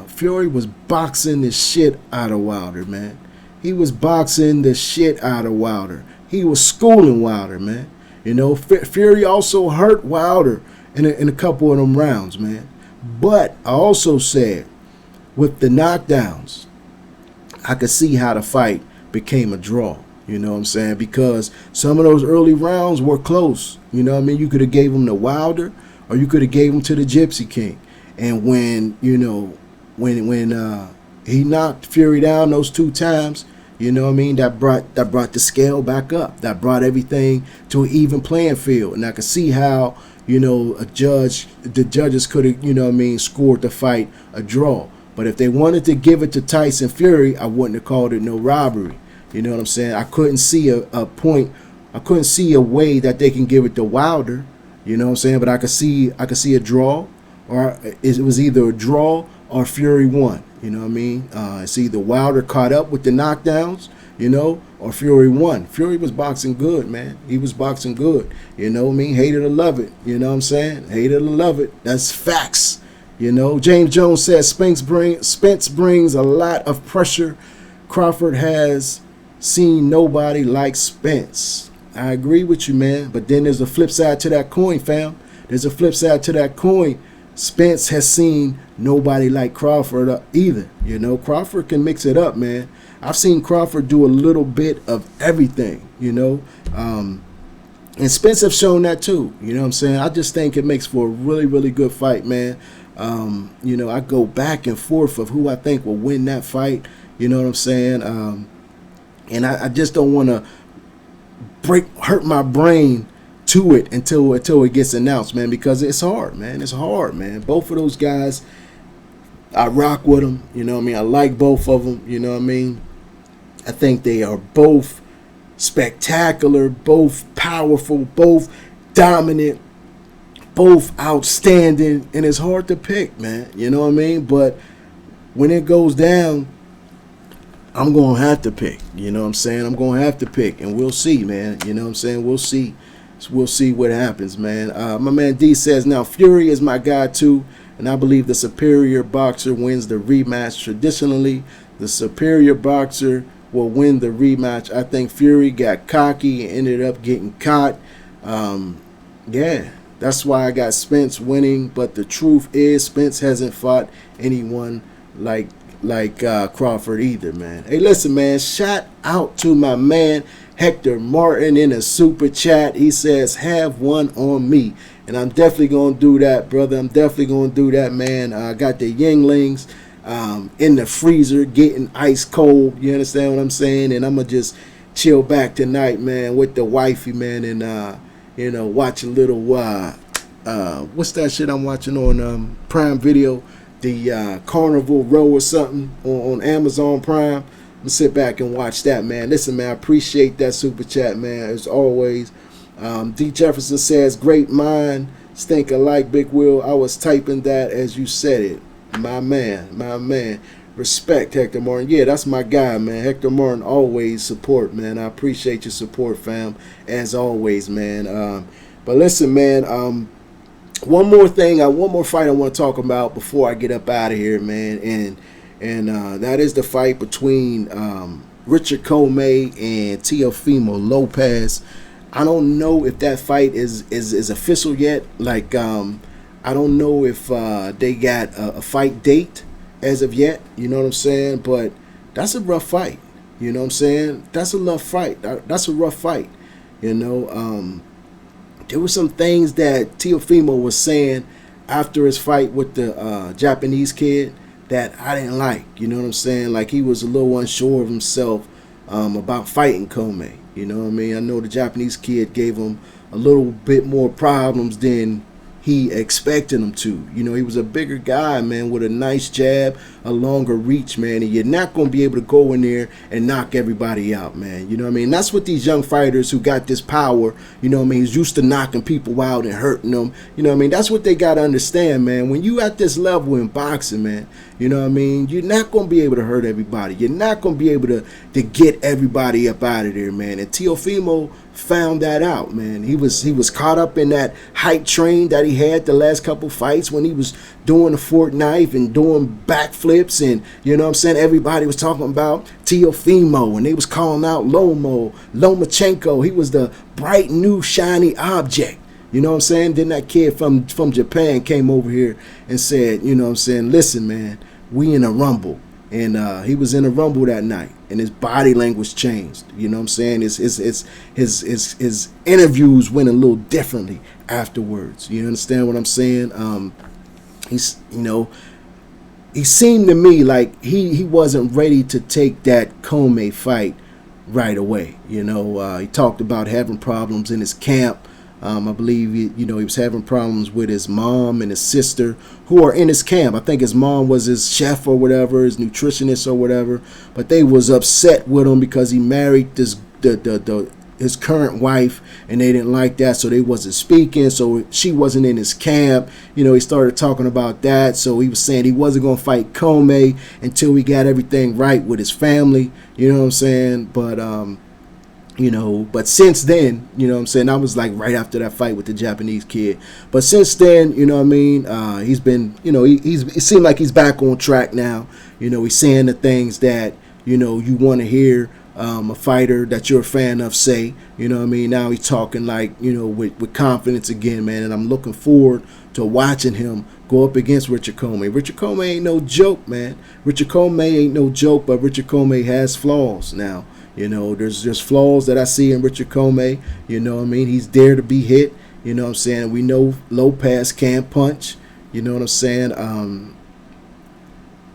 Fury was boxing the shit out of Wilder, man. He was boxing the shit out of Wilder. He was schooling Wilder, man. You know, Fury also hurt Wilder in a couple of them rounds, man. But I also said, with the knockdowns, I could see how the fight became a draw. You know what I'm saying? Because some of those early rounds were close. You know what I mean? You could have gave him to Wilder, or you could have gave him to the Gypsy King. And when, you know, when he knocked Fury down those 2 times, you know what I mean, that brought the scale back up. That brought everything to an even playing field. And I could see how, you know, the judges could have, you know what I mean, scored the fight a draw. But if they wanted to give it to Tyson Fury, I wouldn't have called it no robbery. You know what I'm saying? I couldn't see a point. I couldn't see a way that they can give it to Wilder. You know what I'm saying? But I could see a draw, or it was either a draw or Fury won. You know what I mean? It's either Wilder caught up with the knockdowns, you know, or Fury won. Fury was boxing good, man. He was boxing good. You know what I mean? Hate it or love it. You know what I'm saying? Hate it or love it. That's facts. You know, James Jones says Spence brings a lot of pressure. Crawford has seen nobody like Spence. I agree with you, man. But then there's a flip side to that coin, fam. There's a flip side to that coin. Spence has seen nobody like Crawford either. You know, Crawford can mix it up, man. I've seen Crawford do a little bit of everything, you know. And Spence have shown that too. You know what I'm saying? I just think it makes for a really, really good fight, man. You know, I go back and forth of who I think will win that fight. You know what I'm saying? And I just don't want to hurt my brain to it until it gets announced, man, because it's hard, man. It's hard, man. Both of those guys, I rock with them. You know what I mean? I like both of them. You know what I mean? I think they are both spectacular, both powerful, both dominant, both outstanding, and it's hard to pick, man. You know what I mean? But when it goes down, I'm going to have to pick. You know what I'm saying? I'm going to have to pick, and we'll see, man. You know what I'm saying? We'll see. We'll see what happens, man. My man D says, now Fury is my guy too, and I believe the superior boxer wins the rematch. Traditionally, the superior boxer will win the rematch. I think Fury got cocky and ended up getting caught. Yeah, that's why I got Spence winning, but the truth is Spence hasn't fought anyone like Crawford either, man. Hey, listen, man, shout out to my man Hector Martin in a super chat. He says, have one on me. And I'm definitely going to do that, brother. I'm definitely going to do that, man. I got the Yinglings in the freezer getting ice cold. You understand what I'm saying? And I'm going to just chill back tonight, man, with the wifey, man, and, you know, watch a little, what's that shit I'm watching on Prime Video? The Carnival Row or something on Amazon Prime. I'm gonna sit back and watch that, man. Listen, man, I appreciate that super chat, man, as always. D. Jefferson says, great mind, stink alike, Big Will. I was typing that as you said it. My man. Respect, Hector Martin. Yeah, that's my guy, man. Hector Martin, always support, man. I appreciate your support, fam, as always, man. But listen, man, one more fight I want to talk about before I get up out of here, man, and that is the fight between Richard Comey and Teofimo Lopez. I don't know if that fight is official yet. Like, I don't know if they got a fight date as of yet. You know what I'm saying? But that's a rough fight. You know what I'm saying? That's a rough fight. That's a rough fight. You know, there were some things that Teofimo was saying after his fight with the Japanese kid that I didn't like. You know what I'm saying? Like, he was a little unsure of himself about fighting Comey. You know what I mean? I know the Japanese kid gave him a little bit more problems than he expected him to. You know, he was a bigger guy, man, with a nice jab, a longer reach, man. And you're not going to be able to go in there and knock everybody out, man. You know what I mean? That's what these young fighters who got this power, you know what I mean, is used to knocking people out and hurting them. You know what I mean? That's what they got to understand, man. When you at this level in boxing, man, you know what I mean, you're not going to be able to hurt everybody. You're not going to be able to get everybody up out of there, man. And Teofimo found that out, man. He was caught up in that hype train that he had the last couple fights when he was doing the fork knife and doing backflips, and you know what I'm saying, everybody was talking about Teofimo and they was calling out Lomachenko. He was the bright new shiny object. You know what I'm saying? Then that kid from Japan came over here and said, you know what I'm saying, listen, man, we in a rumble. And he was in a rumble that night, and his body language changed. You know what I'm saying? His interviews went a little differently afterwards. You understand what I'm saying? He seemed to me like he wasn't ready to take that Comey fight right away. You know, he talked about having problems in his camp. I believe he was having problems with his mom and his sister who are in his camp. I think his mom was his chef or whatever, his nutritionist or whatever. But they was upset with him because he married his current wife, and they didn't like that, so they wasn't speaking. So she wasn't in his camp. You know, he started talking about that. So he was saying he wasn't gonna fight Comey until he got everything right with his family. You know what I'm saying? But but since then, you know what I'm saying, that was like right after that fight with the Japanese kid. But since then, you know what I mean, he's been, it seemed like he's back on track now. You know, he's saying the things that, you want to hear a fighter that you're a fan of say. You know what I mean? Now he's talking like, with confidence again, man. And I'm looking forward to watching him go up against Richard Comey. Richard Comey ain't no joke, man. Richard Comey ain't no joke, but Richard Comey has flaws now. You know, there's flaws that I see in Richard Comey. You know what I mean? He's there to be hit. You know what I'm saying? We know Lopez can't punch. You know what I'm saying?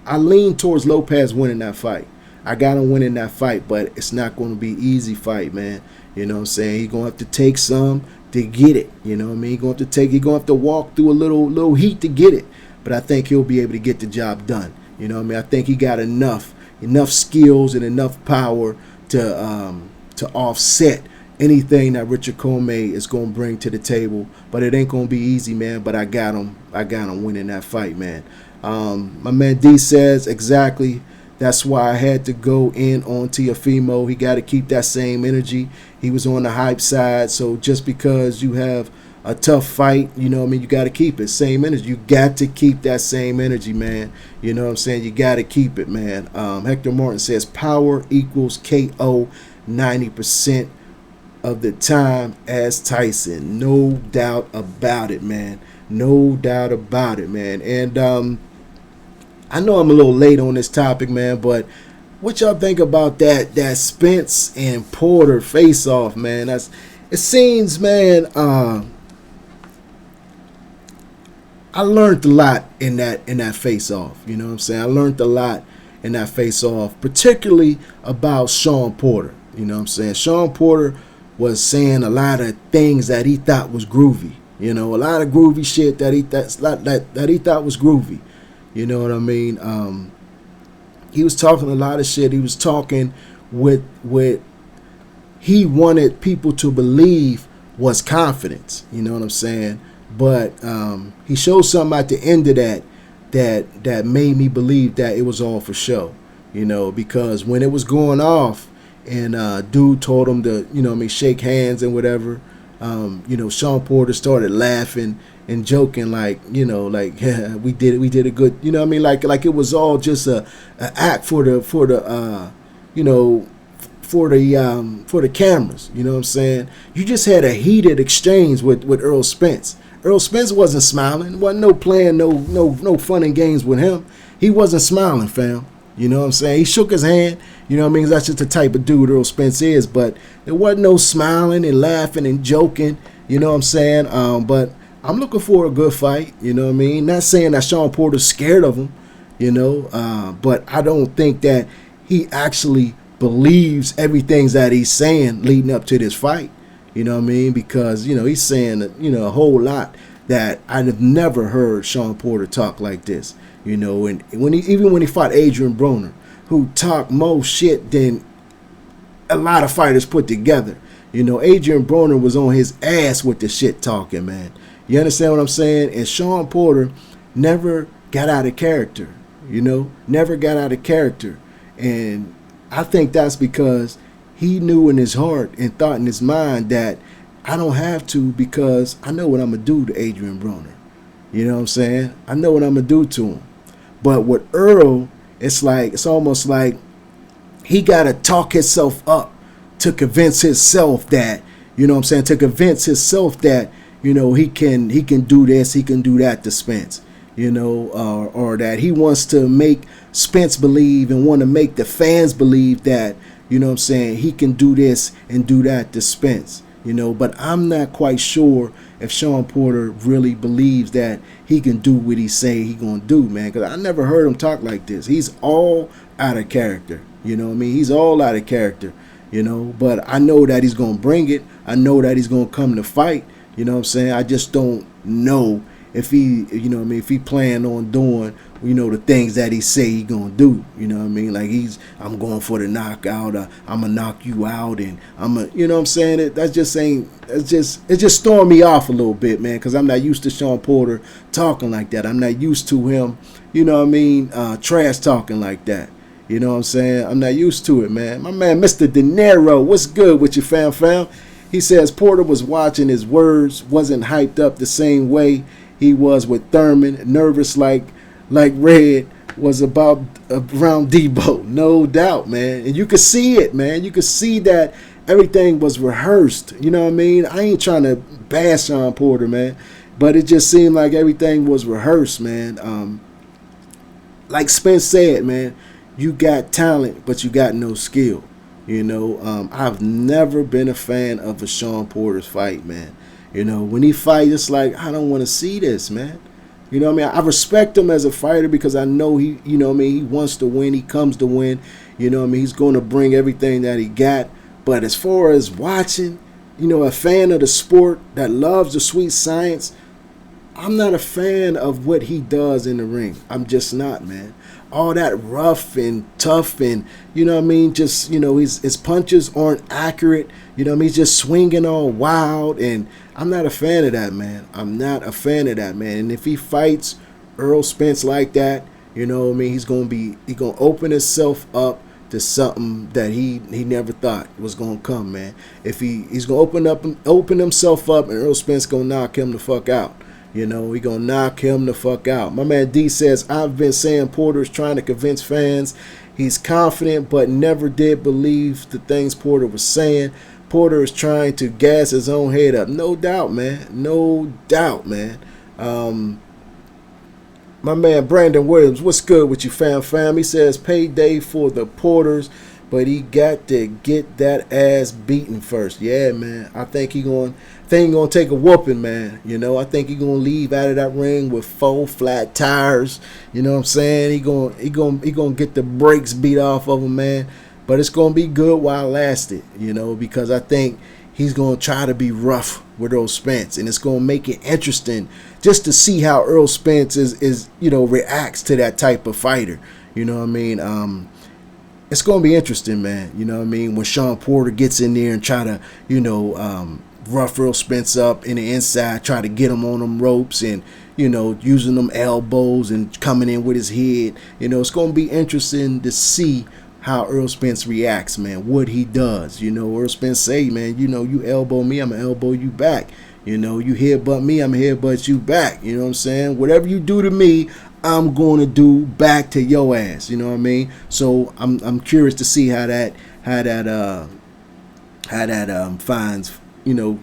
I lean towards Lopez winning that fight. I got him winning that fight, but it's not going to be an easy fight, man. You know what I'm saying? He's going to have to take some to get it. You know what I mean? He's going to have to walk through a little heat to get it. But I think he'll be able to get the job done. You know what I mean? I think he got enough skills and enough power to offset anything that Richard Comey is going to bring to the table. But it ain't going to be easy, man. But I got him winning that fight, man. My man D says exactly. That's why I had to go in on Teofimo. He got to keep that same energy. He was on the hype side. So just because you have a tough fight, you know what I mean, you got to keep it. Same energy. You got to keep that same energy, man. You know what I'm saying? You got to keep it, man. Hector Martin says power equals KO 90% of the time as Tyson. No doubt about it, man. No doubt about it, man. And I know I'm a little late on this topic, man, but what y'all think about that Spence and Porter face-off, man? It seems, man, I learned a lot in that face-off. You know what I'm saying? I learned a lot in that face-off, particularly about Sean Porter. You know what I'm saying? Sean Porter was saying a lot of things that he thought was groovy. You know, a lot of groovy shit that he thought was groovy. You know what I mean? He was talking a lot of shit. He was talking with he wanted people to believe was confidence. You know what I'm saying? But he showed something at the end of that made me believe that it was all for show, because when it was going off and dude told him to, shake hands and whatever, Sean Porter started laughing and joking like, yeah, we did a good, like it was all just a act for the cameras. You know what I'm saying? You just had a heated exchange with Earl Spence. Earl Spence wasn't smiling. Wasn't no playing no fun and games with him. He wasn't smiling, fam. You know what I'm saying? He shook his hand. You know what I mean? That's just the type of dude Earl Spence is. But there wasn't no smiling and laughing and joking. You know what I'm saying? But I'm looking for a good fight. You know what I mean? Not saying that Sean Porter's scared of him. But I don't think that he actually believes everything that he's saying leading up to this fight. You know what I mean? Because, he's saying, a whole lot that I'd have never heard Sean Porter talk like this. You know, and even when he fought Adrian Broner, who talked more shit than a lot of fighters put together. You know, Adrian Broner was on his ass with the shit talking, man. You understand what I'm saying? And Sean Porter never got out of character, you know, never got out of character. And I think that's because he knew in his heart and thought in his mind that I don't have to, because I know what I'm going to do to Adrian Broner. You know what I'm saying? I know what I'm going to do to him. But with Earl, it's almost like he got to talk himself up to convince himself that, you know what I'm saying, to convince himself that, you know, he can do this, he can do that to Spence, you know, or that he wants to make Spence believe and want to make the fans believe that, you know what I'm saying, he can do this and do that to Spence, you know. But I'm not quite sure if Sean Porter really believes that he can do what he say he gonna do, man, because I never heard him talk like this. He's all out of character, you know what I mean? He's all out of character, you know. But I know that he's gonna bring it. I know that he's gonna come to fight, you know what I'm saying? I just don't know if he, you know what I mean, if he plan on doing, you know, the things that he say he gonna do, you know what I mean? Like I'm going for the knockout, I'm gonna knock you out, and you know what I'm saying? It just throwing me off a little bit, man, because I'm not used to Sean Porter talking like that. I'm not used to him, you know what I mean, trash talking like that. You know what I'm saying? I'm not used to it, man. My man, Mr. De Niro, what's good with you, fam? He says Porter was watching his words, wasn't hyped up the same way he was with Thurman, nervous like Red was around Debo. No doubt, man. And you could see it, man. You could see that everything was rehearsed. You know what I mean? I ain't trying to bash Sean Porter, man, but it just seemed like everything was rehearsed, man. Like Spence said, man, you got talent, but you got no skill. You know, I've never been a fan of a Sean Porter's fight, man. You know, when he fights, it's like, I don't want to see this, man. You know what I mean? I respect him as a fighter because I know he, you know what I mean, he wants to win. He comes to win. You know what I mean? He's going to bring everything that he got. But as far as watching, you know, a fan of the sport that loves the sweet science, I'm not a fan of what he does in the ring. I'm just not, man. All that rough and tough and, you know what I mean, just, you know, his punches aren't accurate. You know what I mean? He's just swinging all wild, and I'm not a fan of that, man. I'm not a fan of that, man. And if he fights Earl Spence like that, you know what I mean, he's gonna open himself up to something that he never thought was gonna come, man. If he's gonna open himself up, and Earl Spence gonna knock him the fuck out. You know, he gonna knock him the fuck out. My man D says, I've been saying Porter's trying to convince fans he's confident, but never did believe the things Porter was saying. Porter is trying to gas his own head up. No doubt, man. No doubt, man. My man Brandon Williams, what's good with you, fam? He says payday for the Porters, but he got to get that ass beaten first. Yeah, man. I think he gonna take a whooping, man. You know, I think he gonna leave out of that ring with 4 flat tires. You know what I'm saying? He gonna get the brakes beat off of him, man. But it's gonna be good while it lasted, you know, because I think he's gonna try to be rough with Earl Spence, and it's gonna make it interesting just to see how Earl Spence is you know, reacts to that type of fighter. You know what I mean? It's gonna be interesting, man. You know what I mean? When Sean Porter gets in there and try to, you know, rough Earl Spence up in the inside, try to get him on them ropes, and, you know, using them elbows and coming in with his head. You know, it's gonna be interesting to see how Earl Spence reacts, man, what he does. You know, Earl Spence say, man, you know, you elbow me, I'm going to elbow you back. You know, you headbutt me, I'm going to headbutt you back. You know what I'm saying? Whatever you do to me, I'm going to do back to your ass. You know what I mean? So I'm curious to see how that finds, you know,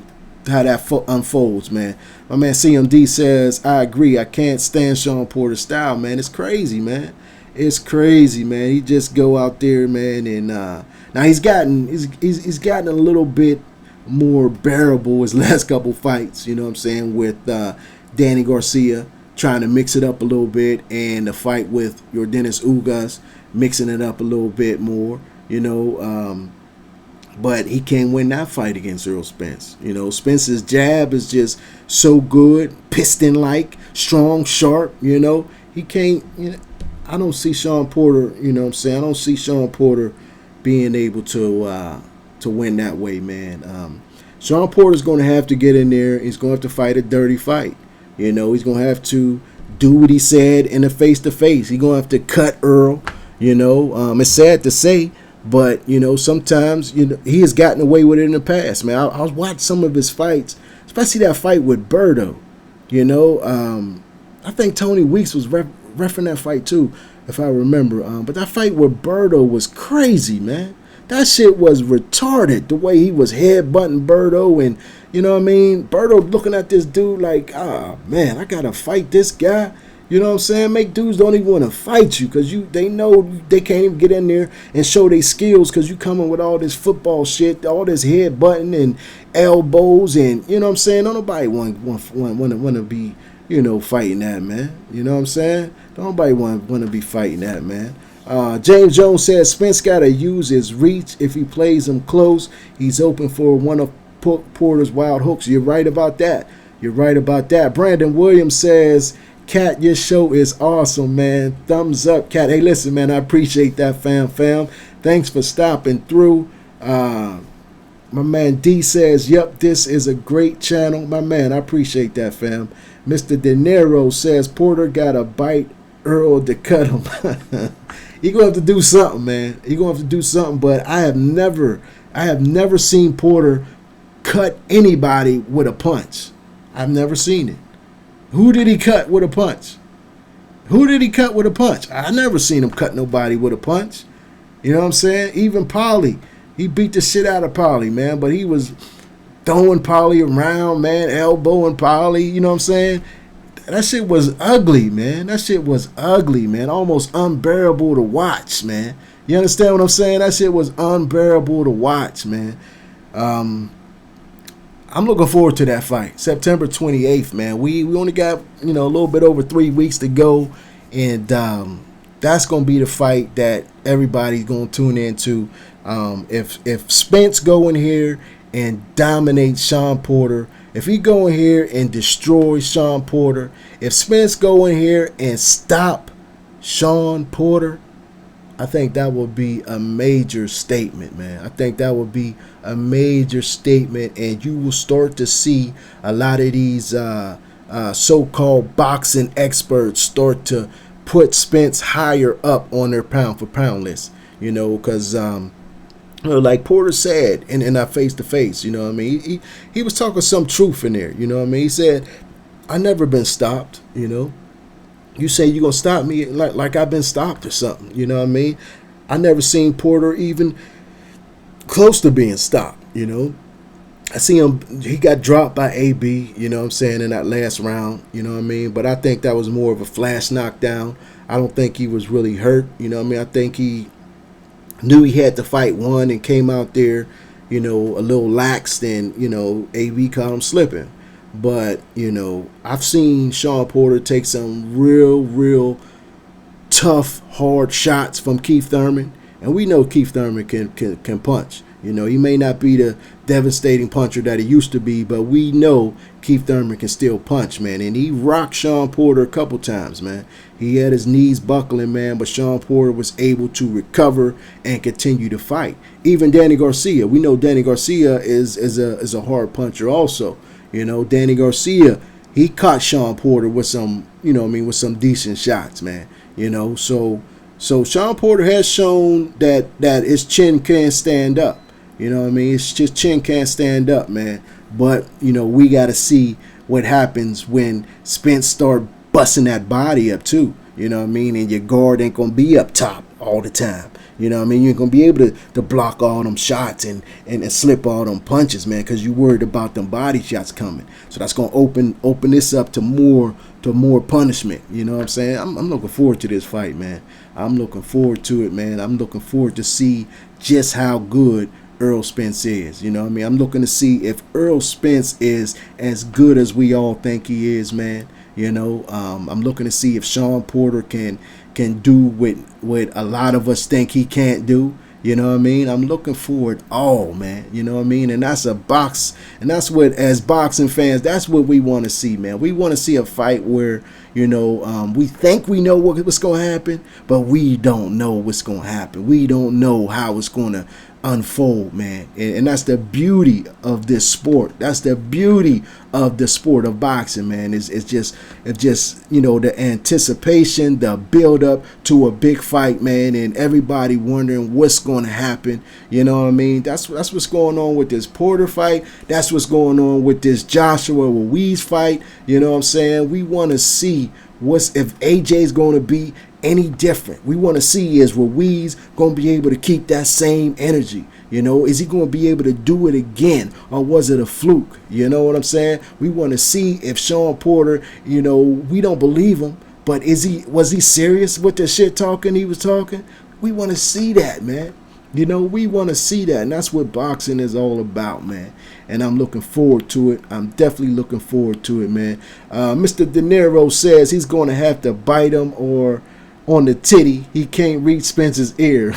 how that unfolds, man. My man CMD says, I agree. I can't stand Sean Porter's style, man. It's crazy, man. It's crazy, man. He just go out there, man, and now he's gotten a little bit more bearable his last couple fights. You know what I'm saying, with Danny Garcia trying to mix it up a little bit, and the fight with Yordenis Ugas mixing it up a little bit more. You know, but he can't win that fight against Earl Spence. You know, Spence's jab is just so good, piston-like, strong, sharp. You know, he can't. You know, I don't see Sean Porter. You know what I'm saying? I don't see Sean Porter being able to win that way, man. Sean Porter's going to have to get in there. He's going to have to fight a dirty fight. You know, he's going to have to do what he said in a face-to-face. He's going to have to cut Earl. You know, it's sad to say, but, you know, sometimes, you know, he has gotten away with it in the past, man. I was watching some of his fights, especially that fight with Berto. You know, I think Tony Weeks was reffing that fight too, if I remember. But that fight with Berto was crazy, man. That shit was retarded, the way he was headbutting Berto, and, you know what I mean? Berto looking at this dude like, man, I got to fight this guy. You know what I'm saying? Make dudes don't even want to fight you because they know they can't even get in there and show their skills because you coming with all this football shit, all this headbutting and elbows, and, you know what I'm saying? Don't nobody want to be, you know, fighting that, man. You know what I'm saying? Don't nobody want to be fighting that, man. James Jones says Spence got to use his reach. If he plays him close, he's open for one of Porter's wild hooks. You're right about that. You're right about that. Brandon Williams says, Cat, your show is awesome, man. Thumbs up, Cat. Hey, listen, man, I appreciate that, fam. Thanks for stopping through. My man D says, yep, this is a great channel. My man, I appreciate that, fam. Mr. De Niro says, Porter got to bite Earl to cut him. He gonna have to do something, man. He gonna have to do something. But I have never seen Porter cut anybody with a punch. I've never seen it. Who did he cut with a punch? Who did he cut with a punch? I never seen him cut nobody with a punch. You know what I'm saying? Even Polly, he beat the shit out of Polly, man. But he was throwing Polly around, man, elbowing Polly. You know what I'm saying? That shit was ugly, man. That shit was ugly, man. Almost unbearable to watch, man. You understand what I'm saying? That shit was unbearable to watch, man. I'm looking forward to that fight, September 28th, man. We only got, you know, a little bit over 3 weeks to go, and that's gonna be the fight that everybody's gonna tune into. If Spence go in here and dominate Sean Porter, if he go in here and destroy Sean Porter, if Spence go in here and stop Sean Porter, I think that would be a major statement, man. I think that would be a major statement, and you will start to see a lot of these so-called boxing experts start to put Spence higher up on their pound-for-pound list, you know, because like Porter said in our face-to-face, you know what I mean? He was talking some truth in there, you know what I mean? He said, I never been stopped, you know? You say you're going to stop me like I've been stopped or something, you know what I mean? I never seen Porter even close to being stopped, you know? I see him, he got dropped by AB, you know what I'm saying, in that last round, you know what I mean? But I think that was more of a flash knockdown. I don't think he was really hurt, you know what I mean? I think he knew he had to fight one and came out there, you know, a little lax, and, you know, AB caught him slipping. But, you know, I've seen Sean Porter take some real tough, hard shots from Keith Thurman, and we know Keith Thurman can punch. You know, he may not be the devastating puncher that he used to be, but we know Keith Thurman can still punch, man. And he rocked Sean Porter a couple times, man. He had his knees buckling, man, but Sean Porter was able to recover and continue to fight. Even Danny Garcia, we know Danny Garcia is a hard puncher also. You know, Danny Garcia, he caught Sean Porter with some, you know what I mean, with some decent shots, man. You know, so Sean Porter has shown that his chin can't stand up. You know what I mean? It's just chin can't stand up, man. But, you know, we got to see what happens when Spence start busting that body up too. You know what I mean? And your guard ain't going to be up top all the time. You know what I mean? You ain't going to be able to block all them shots and slip all them punches, man, because you worried about them body shots coming. So that's going to open this up to more punishment. You know what I'm saying? I'm looking forward to this fight, man. I'm looking forward to it, man. I'm looking forward to see just how good Earl Spence is. You know what I mean? I'm looking to see if Earl Spence is as good as we all think he is, man. You know, I'm looking to see if Sean Porter can do what a lot of us think he can't do. You know what I mean? I'm looking for it all, man. You know what I mean? And that's and that's what, as boxing fans, that's what we want to see, man. We want to see a fight where, you know, we think we know what's going to happen, but we don't know what's going to happen. We don't know how it's going to unfold, man. And that's the beauty of this sport. That's the beauty of the sport of boxing, man. It's just you know, the anticipation, the build up to a big fight, man, and everybody wondering what's going to happen. You know what I mean? That's what's going on with this Porter fight. That's what's going on with this Joshua Ruiz fight. You know what I'm saying? We want to see if AJ's going to be any different. We want to see, is Ruiz going to be able to keep that same energy? You know, is he going to be able to do it again, or was it a fluke? You know what I'm saying? We want to see if Sean Porter, you know, we don't believe him, but was he serious with the shit talking he was talking? We want to see that, man. You know, we want to see that, and that's what boxing is all about, man. And I'm looking forward to it. I'm definitely looking forward to it, man. Mr. De Niro says he's going to have to bite him or on the titty. He can't reach Spence's ear.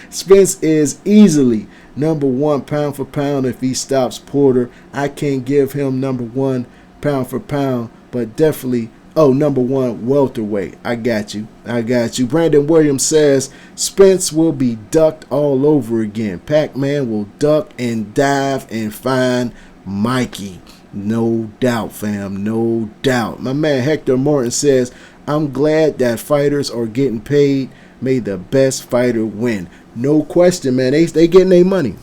Spence is easily #1 pound for pound if he stops Porter. I can't give him #1 pound for pound, but definitely #1 welterweight. I got you. Brandon Williams says Spence will be ducked all over again. Pac-Man will duck and dive and find Mikey. No doubt, fam. No doubt. My man Hector Martin says, I'm glad that fighters are getting paid. May the best fighter win. No question, man. They getting their money.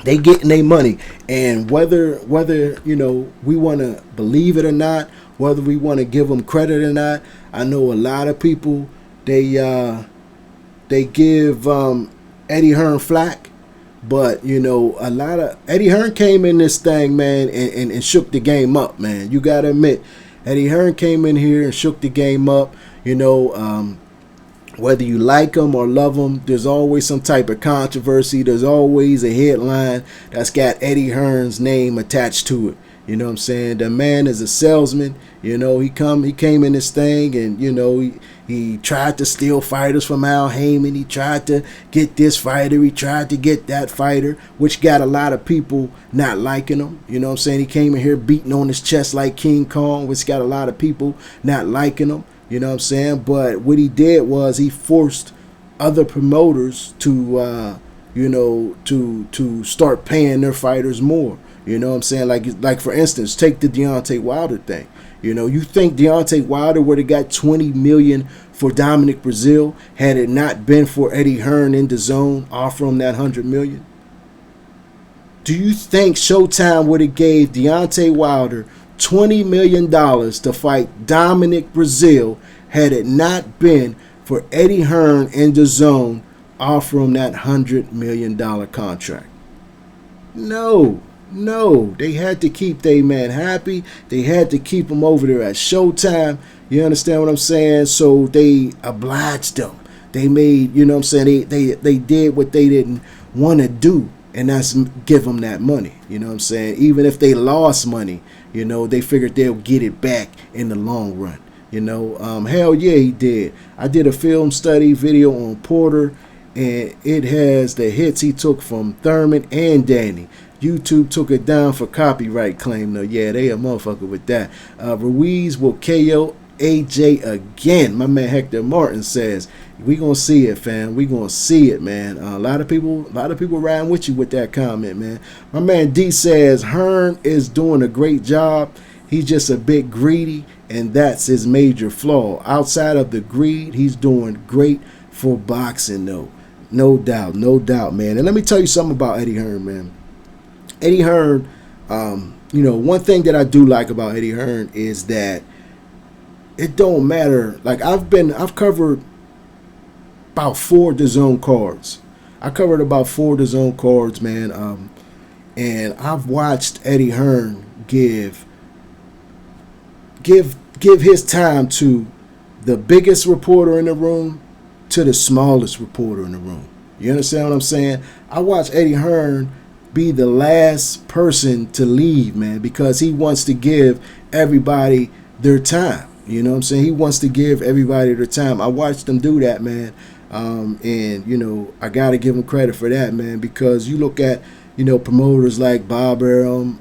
They getting their money. And whether you know, we want to believe it or not, whether we want to give them credit or not, I know a lot of people, they give Eddie Hearn flack. But, you know, Eddie Hearn came in this thing, man, and shook the game up, man. You got to admit, Eddie Hearn came in here and shook the game up. You know, whether you like him or love him, there's always some type of controversy. There's always a headline that's got Eddie Hearn's name attached to it. You know what I'm saying? The man is a salesman. You know, he came in this thing, and, you know, he tried to steal fighters from Al Heyman. He tried to get this fighter. He tried to get that fighter, which got a lot of people not liking him. You know what I'm saying? He came in here beating on his chest like King Kong, which got a lot of people not liking him. You know what I'm saying? But what he did was he forced other promoters to, you know, to start paying their fighters more. You know what I'm saying? Like for instance, take the Deontay Wilder thing. You know, you think Deontay Wilder would have got $20 million for Dominic Brazil had it not been for Eddie Hearn in the zone offering that $100 million? Do you think Showtime would have gave Deontay Wilder $20 million to fight Dominic Brazil had it not been for Eddie Hearn in the zone offering that $100 million contract? No, they had to keep their man happy. They had to keep him over there at Showtime. You understand what I'm saying? So they obliged them. They made, you know what I'm saying, they did what they didn't want to do, and that's give them that money. You know what I'm saying? Even if they lost money, you know, they figured they'll get it back in the long run. You know, hell yeah, he did. I did a film study video on Porter, and it has the hits he took from Thurman and Danny. YouTube took it down for copyright claim though. Yeah, they a motherfucker with that. Ruiz will KO AJ again. My man Hector Martin says we gonna see it, fam. We gonna see it, man. A lot of people riding with you with that comment, man. My man D says Hearn is doing a great job. He's just a bit greedy, and that's his major flaw. Outside of the greed, he's doing great for boxing though. No doubt, man. And let me tell you something about Eddie Hearn, man. Eddie Hearn, you know, one thing that I do like about Eddie Hearn is that it don't matter. Like I've covered about 4 DAZN cards. I covered about 4 DAZN cards, man. And I've watched Eddie Hearn give his time to the biggest reporter in the room to the smallest reporter in the room. You understand what I'm saying? I watched Eddie Hearn be the last person to leave, man, because he wants to give everybody their time. You know what I'm saying? He wants to give everybody their time. I watched him do that, man. And, you know, I got to give him credit for that, man, because you look at, you know, promoters like Bob Arum,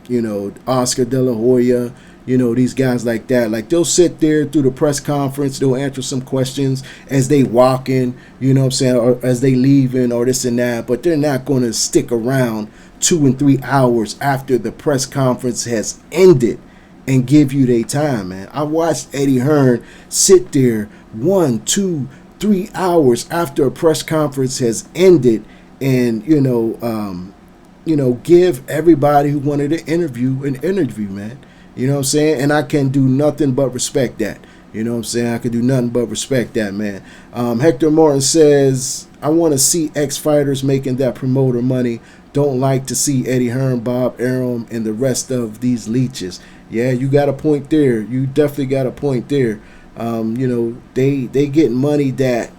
you know, Oscar De La Hoya, you know, these guys like that. Like, they'll sit there through the press conference, they'll answer some questions as they walk in, you know what I'm saying, or as they leaving or this and that, but they're not going to stick around 2 and 3 hours after the press conference has ended and give you their time, man. I watched Eddie Hearn sit there 1, 2, 3 hours after a press conference has ended and, you know, give everybody who wanted to interview an interview, man. You know what I'm saying? And I can do nothing but respect that. You know what I'm saying? I can do nothing but respect that, man. Hector Martin says, I want to see ex-fighters making that promoter money. Don't like to see Eddie Hearn, Bob Arum, and the rest of these leeches. Yeah, you got a point there. You definitely got a point there. You know, they get money that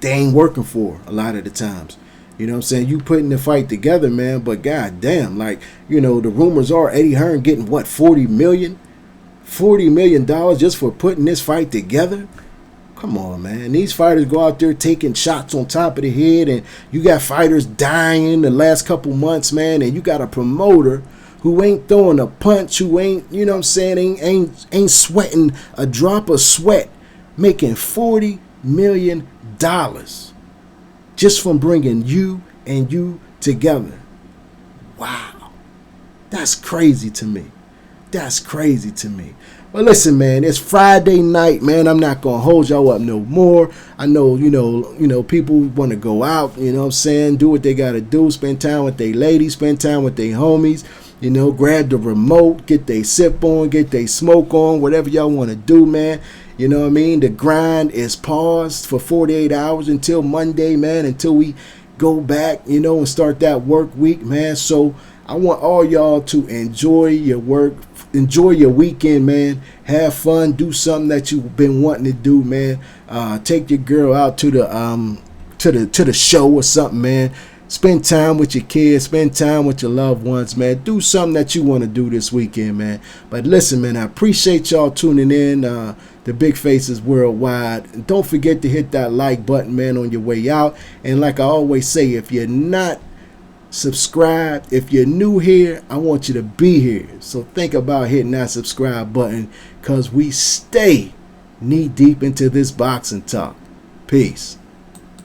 they ain't working for a lot of the times. You know what I'm saying? You putting the fight together, man, but goddamn, like, you know, the rumors are Eddie Hearn getting what, $40 million just for putting this fight together? Come on, man. These fighters go out there taking shots on top of the head, and you got fighters dying the last couple months, man, and you got a promoter who ain't throwing a punch, who ain't, you know what I'm saying, ain't sweating a drop of sweat, making $40 million just from bringing you and you together. Wow. That's crazy to me. That's crazy to me. But listen, man, it's Friday night, man. I'm not going to hold y'all up no more. I know, you know, people want to go out, you know what I'm saying, do what they got to do, spend time with their ladies, spend time with their homies, you know, grab the remote, get they sip on, get they smoke on, whatever y'all want to do, man. You know what I mean? The grind is paused for 48 hours until Monday, man, until we go back, you know, and start that work week, man. So I want all y'all to enjoy your work, enjoy your weekend, man. Have fun, do something that you've been wanting to do, man. Take your girl out to the show or something, man. Spend time with your kids, spend time with your loved ones, man. Do something that you want to do this weekend, man. But listen, man, I appreciate y'all tuning in. The Big Faces Worldwide. And don't forget to hit that like button, man, on your way out. And like I always say, if you're not subscribed, if you're new here, I want you to be here. So think about hitting that subscribe button, because we stay knee deep into this boxing talk. Peace.